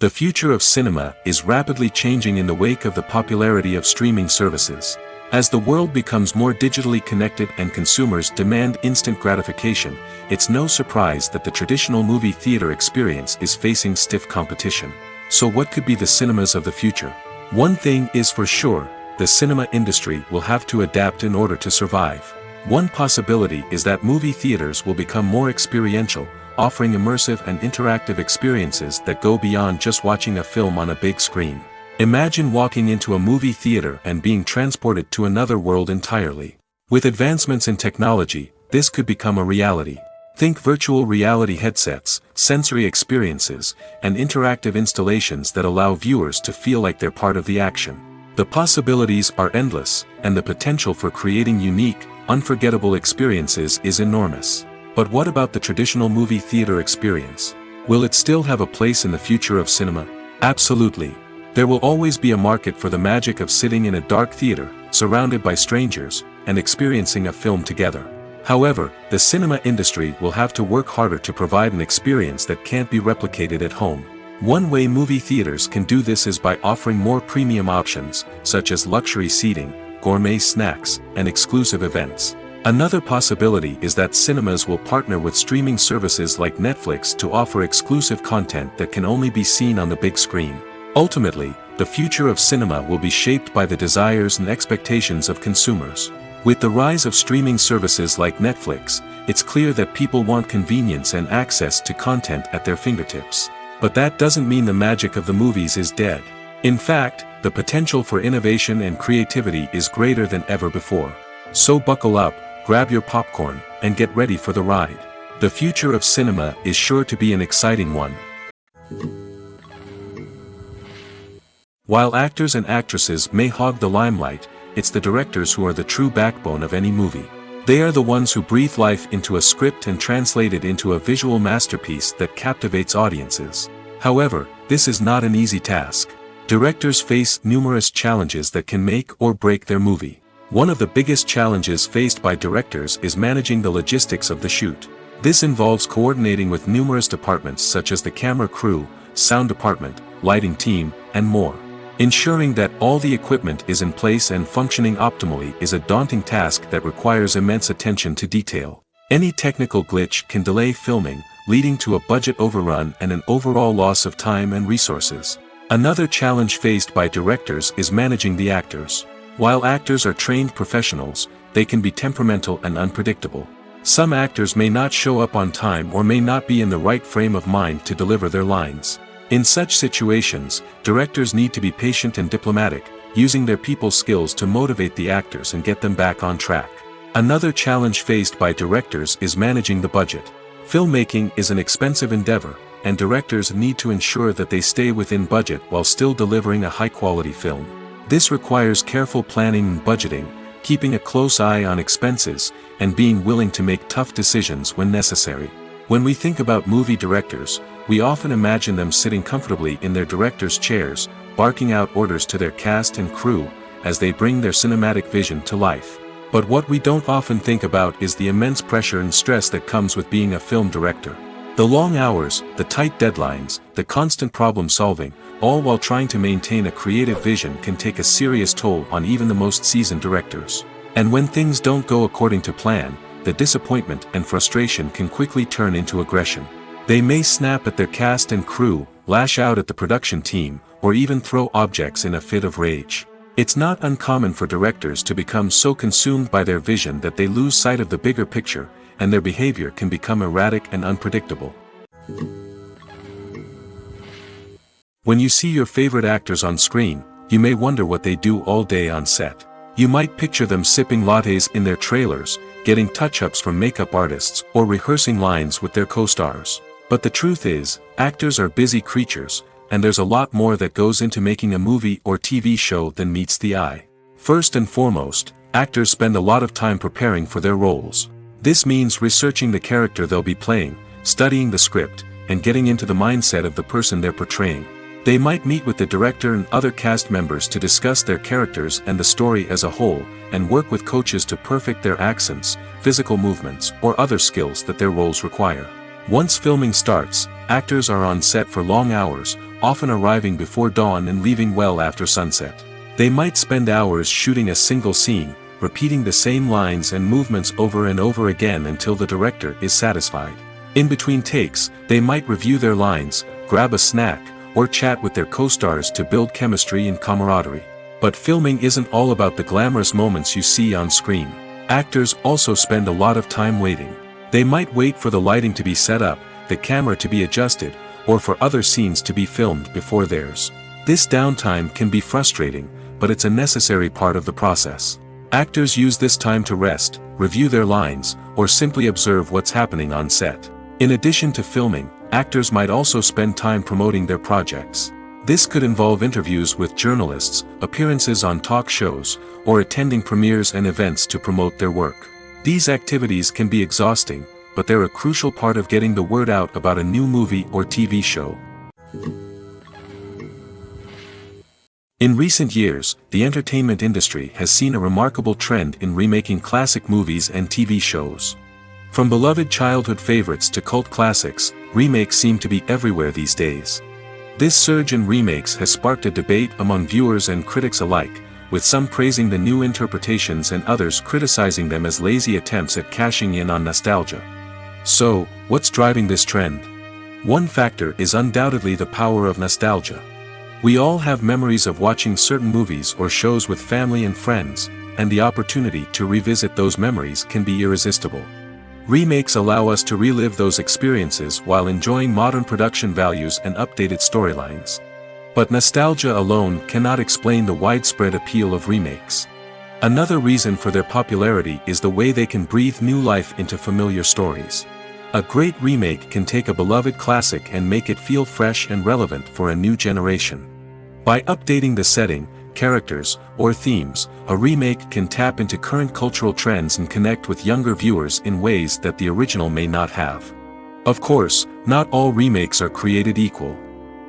The future of cinema is rapidly changing in the wake of the popularity of streaming services. As the world becomes more digitally connected and consumers demand instant gratification, it's no surprise that the traditional movie theater experience is facing stiff competition. So what could be the cinemas of the future? One thing is for sure, the cinema industry will have to adapt in order to survive. One possibility is that movie theaters will become more experiential, offering immersive and interactive experiences that go beyond just watching a film on a big screen. Imagine walking into a movie theater and being transported to another world entirely. With advancements in technology, this could become a reality. Think virtual reality headsets, sensory experiences, and interactive installations that allow viewers to feel like they're part of the action. The possibilities are endless, and the potential for creating unique, unforgettable experiences is enormous. But what about the traditional movie theater experience? Will it still have a place in the future of cinema? Absolutely. There will always be a market for the magic of sitting in a dark theater, surrounded by strangers, and experiencing a film together. However, the cinema industry will have to work harder to provide an experience that can't be replicated at home. One way movie theaters can do this is by offering more premium options, such as luxury seating, gourmet snacks, and exclusive events. Another possibility is that cinemas will partner with streaming services like Netflix to offer exclusive content that can only be seen on the big screen. Ultimately, the future of cinema will be shaped by the desires and expectations of consumers. With the rise of streaming services like Netflix, it's clear that people want convenience and access to content at their fingertips. But that doesn't mean the magic of the movies is dead. In fact, the potential for innovation and creativity is greater than ever before. So buckle up, grab your popcorn, and get ready for the ride. The future of cinema is sure to be an exciting one. While actors and actresses may hog the limelight, it's the directors who are the true backbone of any movie. They are the ones who breathe life into a script and translate it into a visual masterpiece that captivates audiences. However, this is not an easy task. Directors face numerous challenges that can make or break their movie. One of the biggest challenges faced by directors is managing the logistics of the shoot. This involves coordinating with numerous departments such as the camera crew, sound department, lighting team, and more. Ensuring that all the equipment is in place and functioning optimally is a daunting task that requires immense attention to detail. Any technical glitch can delay filming, leading to a budget overrun and an overall loss of time and resources. Another challenge faced by directors is managing the actors. While actors are trained professionals, they can be temperamental and unpredictable. Some actors may not show up on time or may not be in the right frame of mind to deliver their lines. In such situations, directors need to be patient and diplomatic, using their people skills to motivate the actors and get them back on track. Another challenge faced by directors is managing the budget. Filmmaking is an expensive endeavor, and directors need to ensure that they stay within budget while still delivering a high-quality film. This requires careful planning and budgeting, keeping a close eye on expenses, and being willing to make tough decisions when necessary. When we think about movie directors, we often imagine them sitting comfortably in their director's chairs, barking out orders to their cast and crew, as they bring their cinematic vision to life. But what we don't often think about is the immense pressure and stress that comes with being a film director. The long hours, the tight deadlines, the constant problem solving, all while trying to maintain a creative vision can take a serious toll on even the most seasoned directors. And when things don't go according to plan, the disappointment and frustration can quickly turn into aggression. They may snap at their cast and crew, lash out at the production team, or even throw objects in a fit of rage. It's not uncommon for directors to become so consumed by their vision that they lose sight of the bigger picture, and their behavior can become erratic and unpredictable. When you see your favorite actors on screen, you may wonder what they do all day on set. You might picture them sipping lattes in their trailers, getting touch-ups from makeup artists, or rehearsing lines with their co-stars. But the truth is, actors are busy creatures, and there's a lot more that goes into making a movie or TV show than meets the eye. First and foremost, actors spend a lot of time preparing for their roles. This means researching the character they'll be playing, studying the script, and getting into the mindset of the person they're portraying. They might meet with the director and other cast members to discuss their characters and the story as a whole, and work with coaches to perfect their accents, physical movements, or other skills that their roles require. Once filming starts, actors are on set for long hours, often arriving before dawn and leaving well after sunset. They might spend hours shooting a single scene, repeating the same lines and movements over and over again until the director is satisfied. In between takes, they might review their lines, grab a snack, or chat with their co-stars to build chemistry and camaraderie. But filming isn't all about the glamorous moments you see on screen. Actors also spend a lot of time waiting. They might wait for the lighting to be set up, the camera to be adjusted, or for other scenes to be filmed before theirs. This downtime can be frustrating, but it's a necessary part of the process. Actors use this time to rest, review their lines, or simply observe what's happening on set. In addition to filming, actors might also spend time promoting their projects. This could involve interviews with journalists, appearances on talk shows, or attending premieres and events to promote their work. These activities can be exhausting, but they're a crucial part of getting the word out about a new movie or TV show. In recent years, the entertainment industry has seen a remarkable trend in remaking classic movies and TV shows. From beloved childhood favorites to cult classics, remakes seem to be everywhere these days. This surge in remakes has sparked a debate among viewers and critics alike, with some praising the new interpretations and others criticizing them as lazy attempts at cashing in on nostalgia. So, what's driving this trend? One factor is undoubtedly the power of nostalgia. We all have memories of watching certain movies or shows with family and friends, and the opportunity to revisit those memories can be irresistible. Remakes allow us to relive those experiences while enjoying modern production values and updated storylines. But nostalgia alone cannot explain the widespread appeal of remakes. Another reason for their popularity is the way they can breathe new life into familiar stories. A great remake can take a beloved classic and make it feel fresh and relevant for a new generation. By updating the setting, characters, or themes, a remake can tap into current cultural trends and connect with younger viewers in ways that the original may not have. Of course, not all remakes are created equal.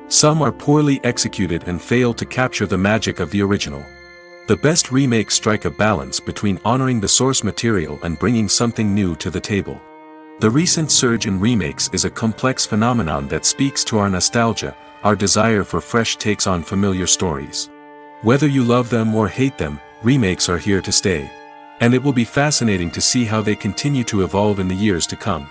Some are poorly executed and fail to capture the magic of the original. The best remakes strike a balance between honoring the source material and bringing something new to the table. The recent surge in remakes is a complex phenomenon that speaks to our nostalgia, our desire for fresh takes on familiar stories. Whether you love them or hate them, remakes are here to stay. And it will be fascinating to see how they continue to evolve in the years to come.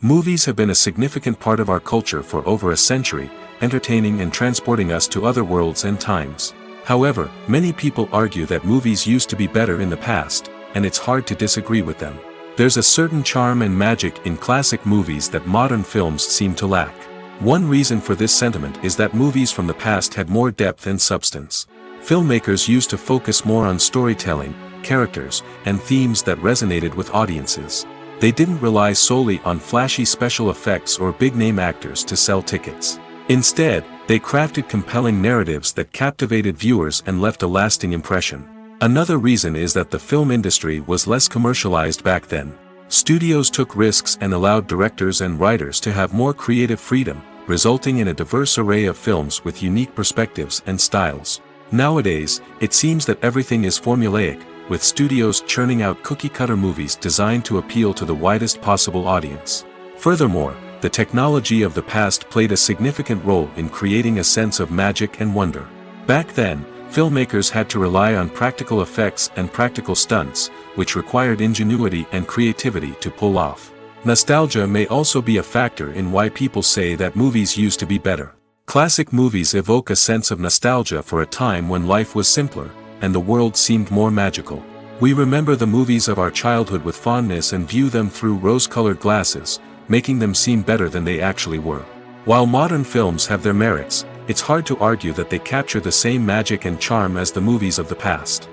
Movies have been a significant part of our culture for over a century, entertaining and transporting us to other worlds and times. However, many people argue that movies used to be better in the past, and it's hard to disagree with them. There's a certain charm and magic in classic movies that modern films seem to lack. One reason for this sentiment is that movies from the past had more depth and substance. Filmmakers used to focus more on storytelling, characters, and themes that resonated with audiences. They didn't rely solely on flashy special effects or big-name actors to sell tickets. Instead, they crafted compelling narratives that captivated viewers and left a lasting impression. Another reason is that the film industry was less commercialized back then. Studios took risks and allowed directors and writers to have more creative freedom, resulting in a diverse array of films with unique perspectives and styles. Nowadays, it seems that everything is formulaic, with studios churning out cookie-cutter movies designed to appeal to the widest possible audience. Furthermore, the technology of the past played a significant role in creating a sense of magic and wonder. Back then, filmmakers had to rely on practical effects and practical stunts, which required ingenuity and creativity to pull off. Nostalgia may also be a factor in why people say that movies used to be better. Classic movies evoke a sense of nostalgia for a time when life was simpler, and the world seemed more magical. We remember the movies of our childhood with fondness and view them through rose-colored glasses, making them seem better than they actually were. While modern films have their merits, it's hard to argue that they capture the same magic and charm as the movies of the past.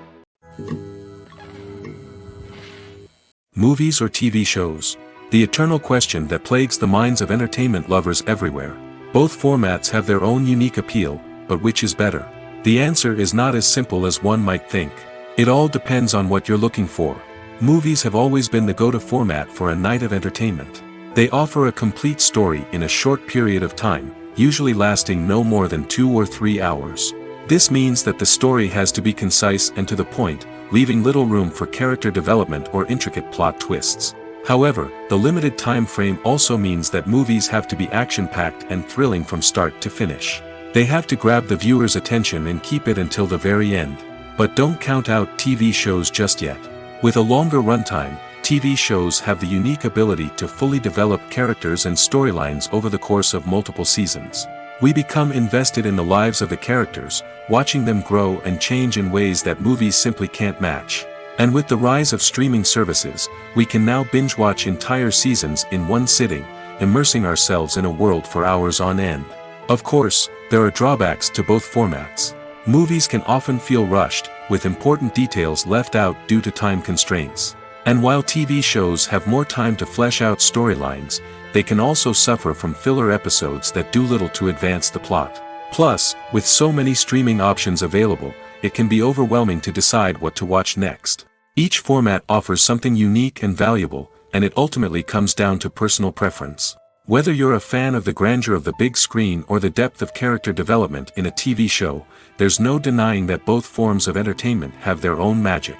Movies or TV shows? The eternal question that plagues the minds of entertainment lovers everywhere. Both formats have their own unique appeal, but which is better? The answer is not as simple as one might think. It all depends on what you're looking for. Movies have always been the go-to format for a night of entertainment. They offer a complete story in a short period of time, usually lasting no more than 2 or 3 hours. This means that the story has to be concise and to the point, leaving little room for character development or intricate plot twists. However, the limited time frame also means that movies have to be action-packed and thrilling from start to finish. They have to grab the viewer's attention and keep it until the very end. But don't count out TV shows just yet. With a longer runtime, TV shows have the unique ability to fully develop characters and storylines over the course of multiple seasons. We become invested in the lives of the characters, watching them grow and change in ways that movies simply can't match. And with the rise of streaming services, we can now binge-watch entire seasons in one sitting, immersing ourselves in a world for hours on end. Of course, there are drawbacks to both formats. Movies can often feel rushed, with important details left out due to time constraints. And while TV shows have more time to flesh out storylines, they can also suffer from filler episodes that do little to advance the plot. Plus, with so many streaming options available, it can be overwhelming to decide what to watch next. Each format offers something unique and valuable, and it ultimately comes down to personal preference. Whether you're a fan of the grandeur of the big screen or the depth of character development in a TV show, there's no denying that both forms of entertainment have their own magic.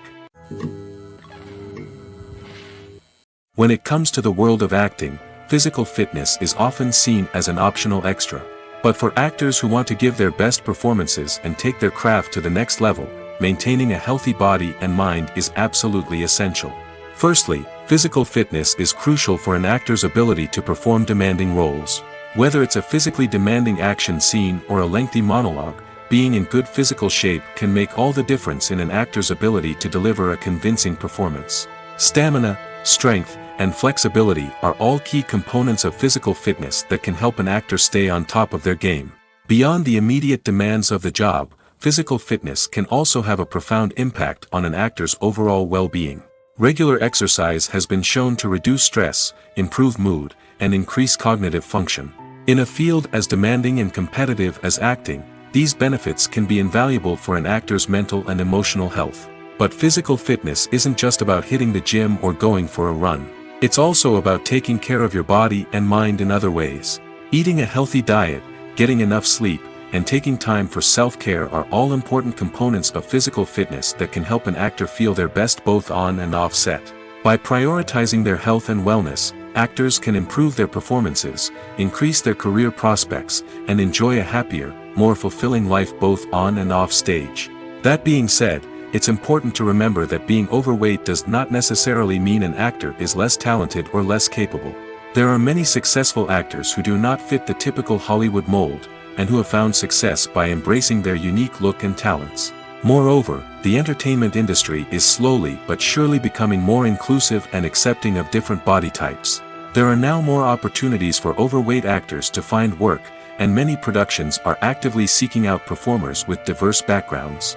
When it comes to the world of acting, physical fitness is often seen as an optional extra. But for actors who want to give their best performances and take their craft to the next level, maintaining a healthy body and mind is absolutely essential. Firstly, physical fitness is crucial for an actor's ability to perform demanding roles. Whether it's a physically demanding action scene or a lengthy monologue, being in good physical shape can make all the difference in an actor's ability to deliver a convincing performance. Stamina, strength, and flexibility are all key components of physical fitness that can help an actor stay on top of their game. Beyond the immediate demands of the job, physical fitness can also have a profound impact on an actor's overall well-being. Regular exercise has been shown to reduce stress, improve mood, and increase cognitive function. In a field as demanding and competitive as acting, these benefits can be invaluable for an actor's mental and emotional health. But physical fitness isn't just about hitting the gym or going for a run. It's also about taking care of your body and mind in other ways. Eating a healthy diet, getting enough sleep, and taking time for self-care are all important components of physical fitness that can help an actor feel their best both on and off set. By prioritizing their health and wellness, actors can improve their performances, increase their career prospects, and enjoy a happier, more fulfilling life both on and off stage. That being said, it's important to remember that being overweight does not necessarily mean an actor is less talented or less capable. There are many successful actors who do not fit the typical Hollywood mold, and who have found success by embracing their unique look and talents. Moreover, the entertainment industry is slowly but surely becoming more inclusive and accepting of different body types. There are now more opportunities for overweight actors to find work, and many productions are actively seeking out performers with diverse backgrounds.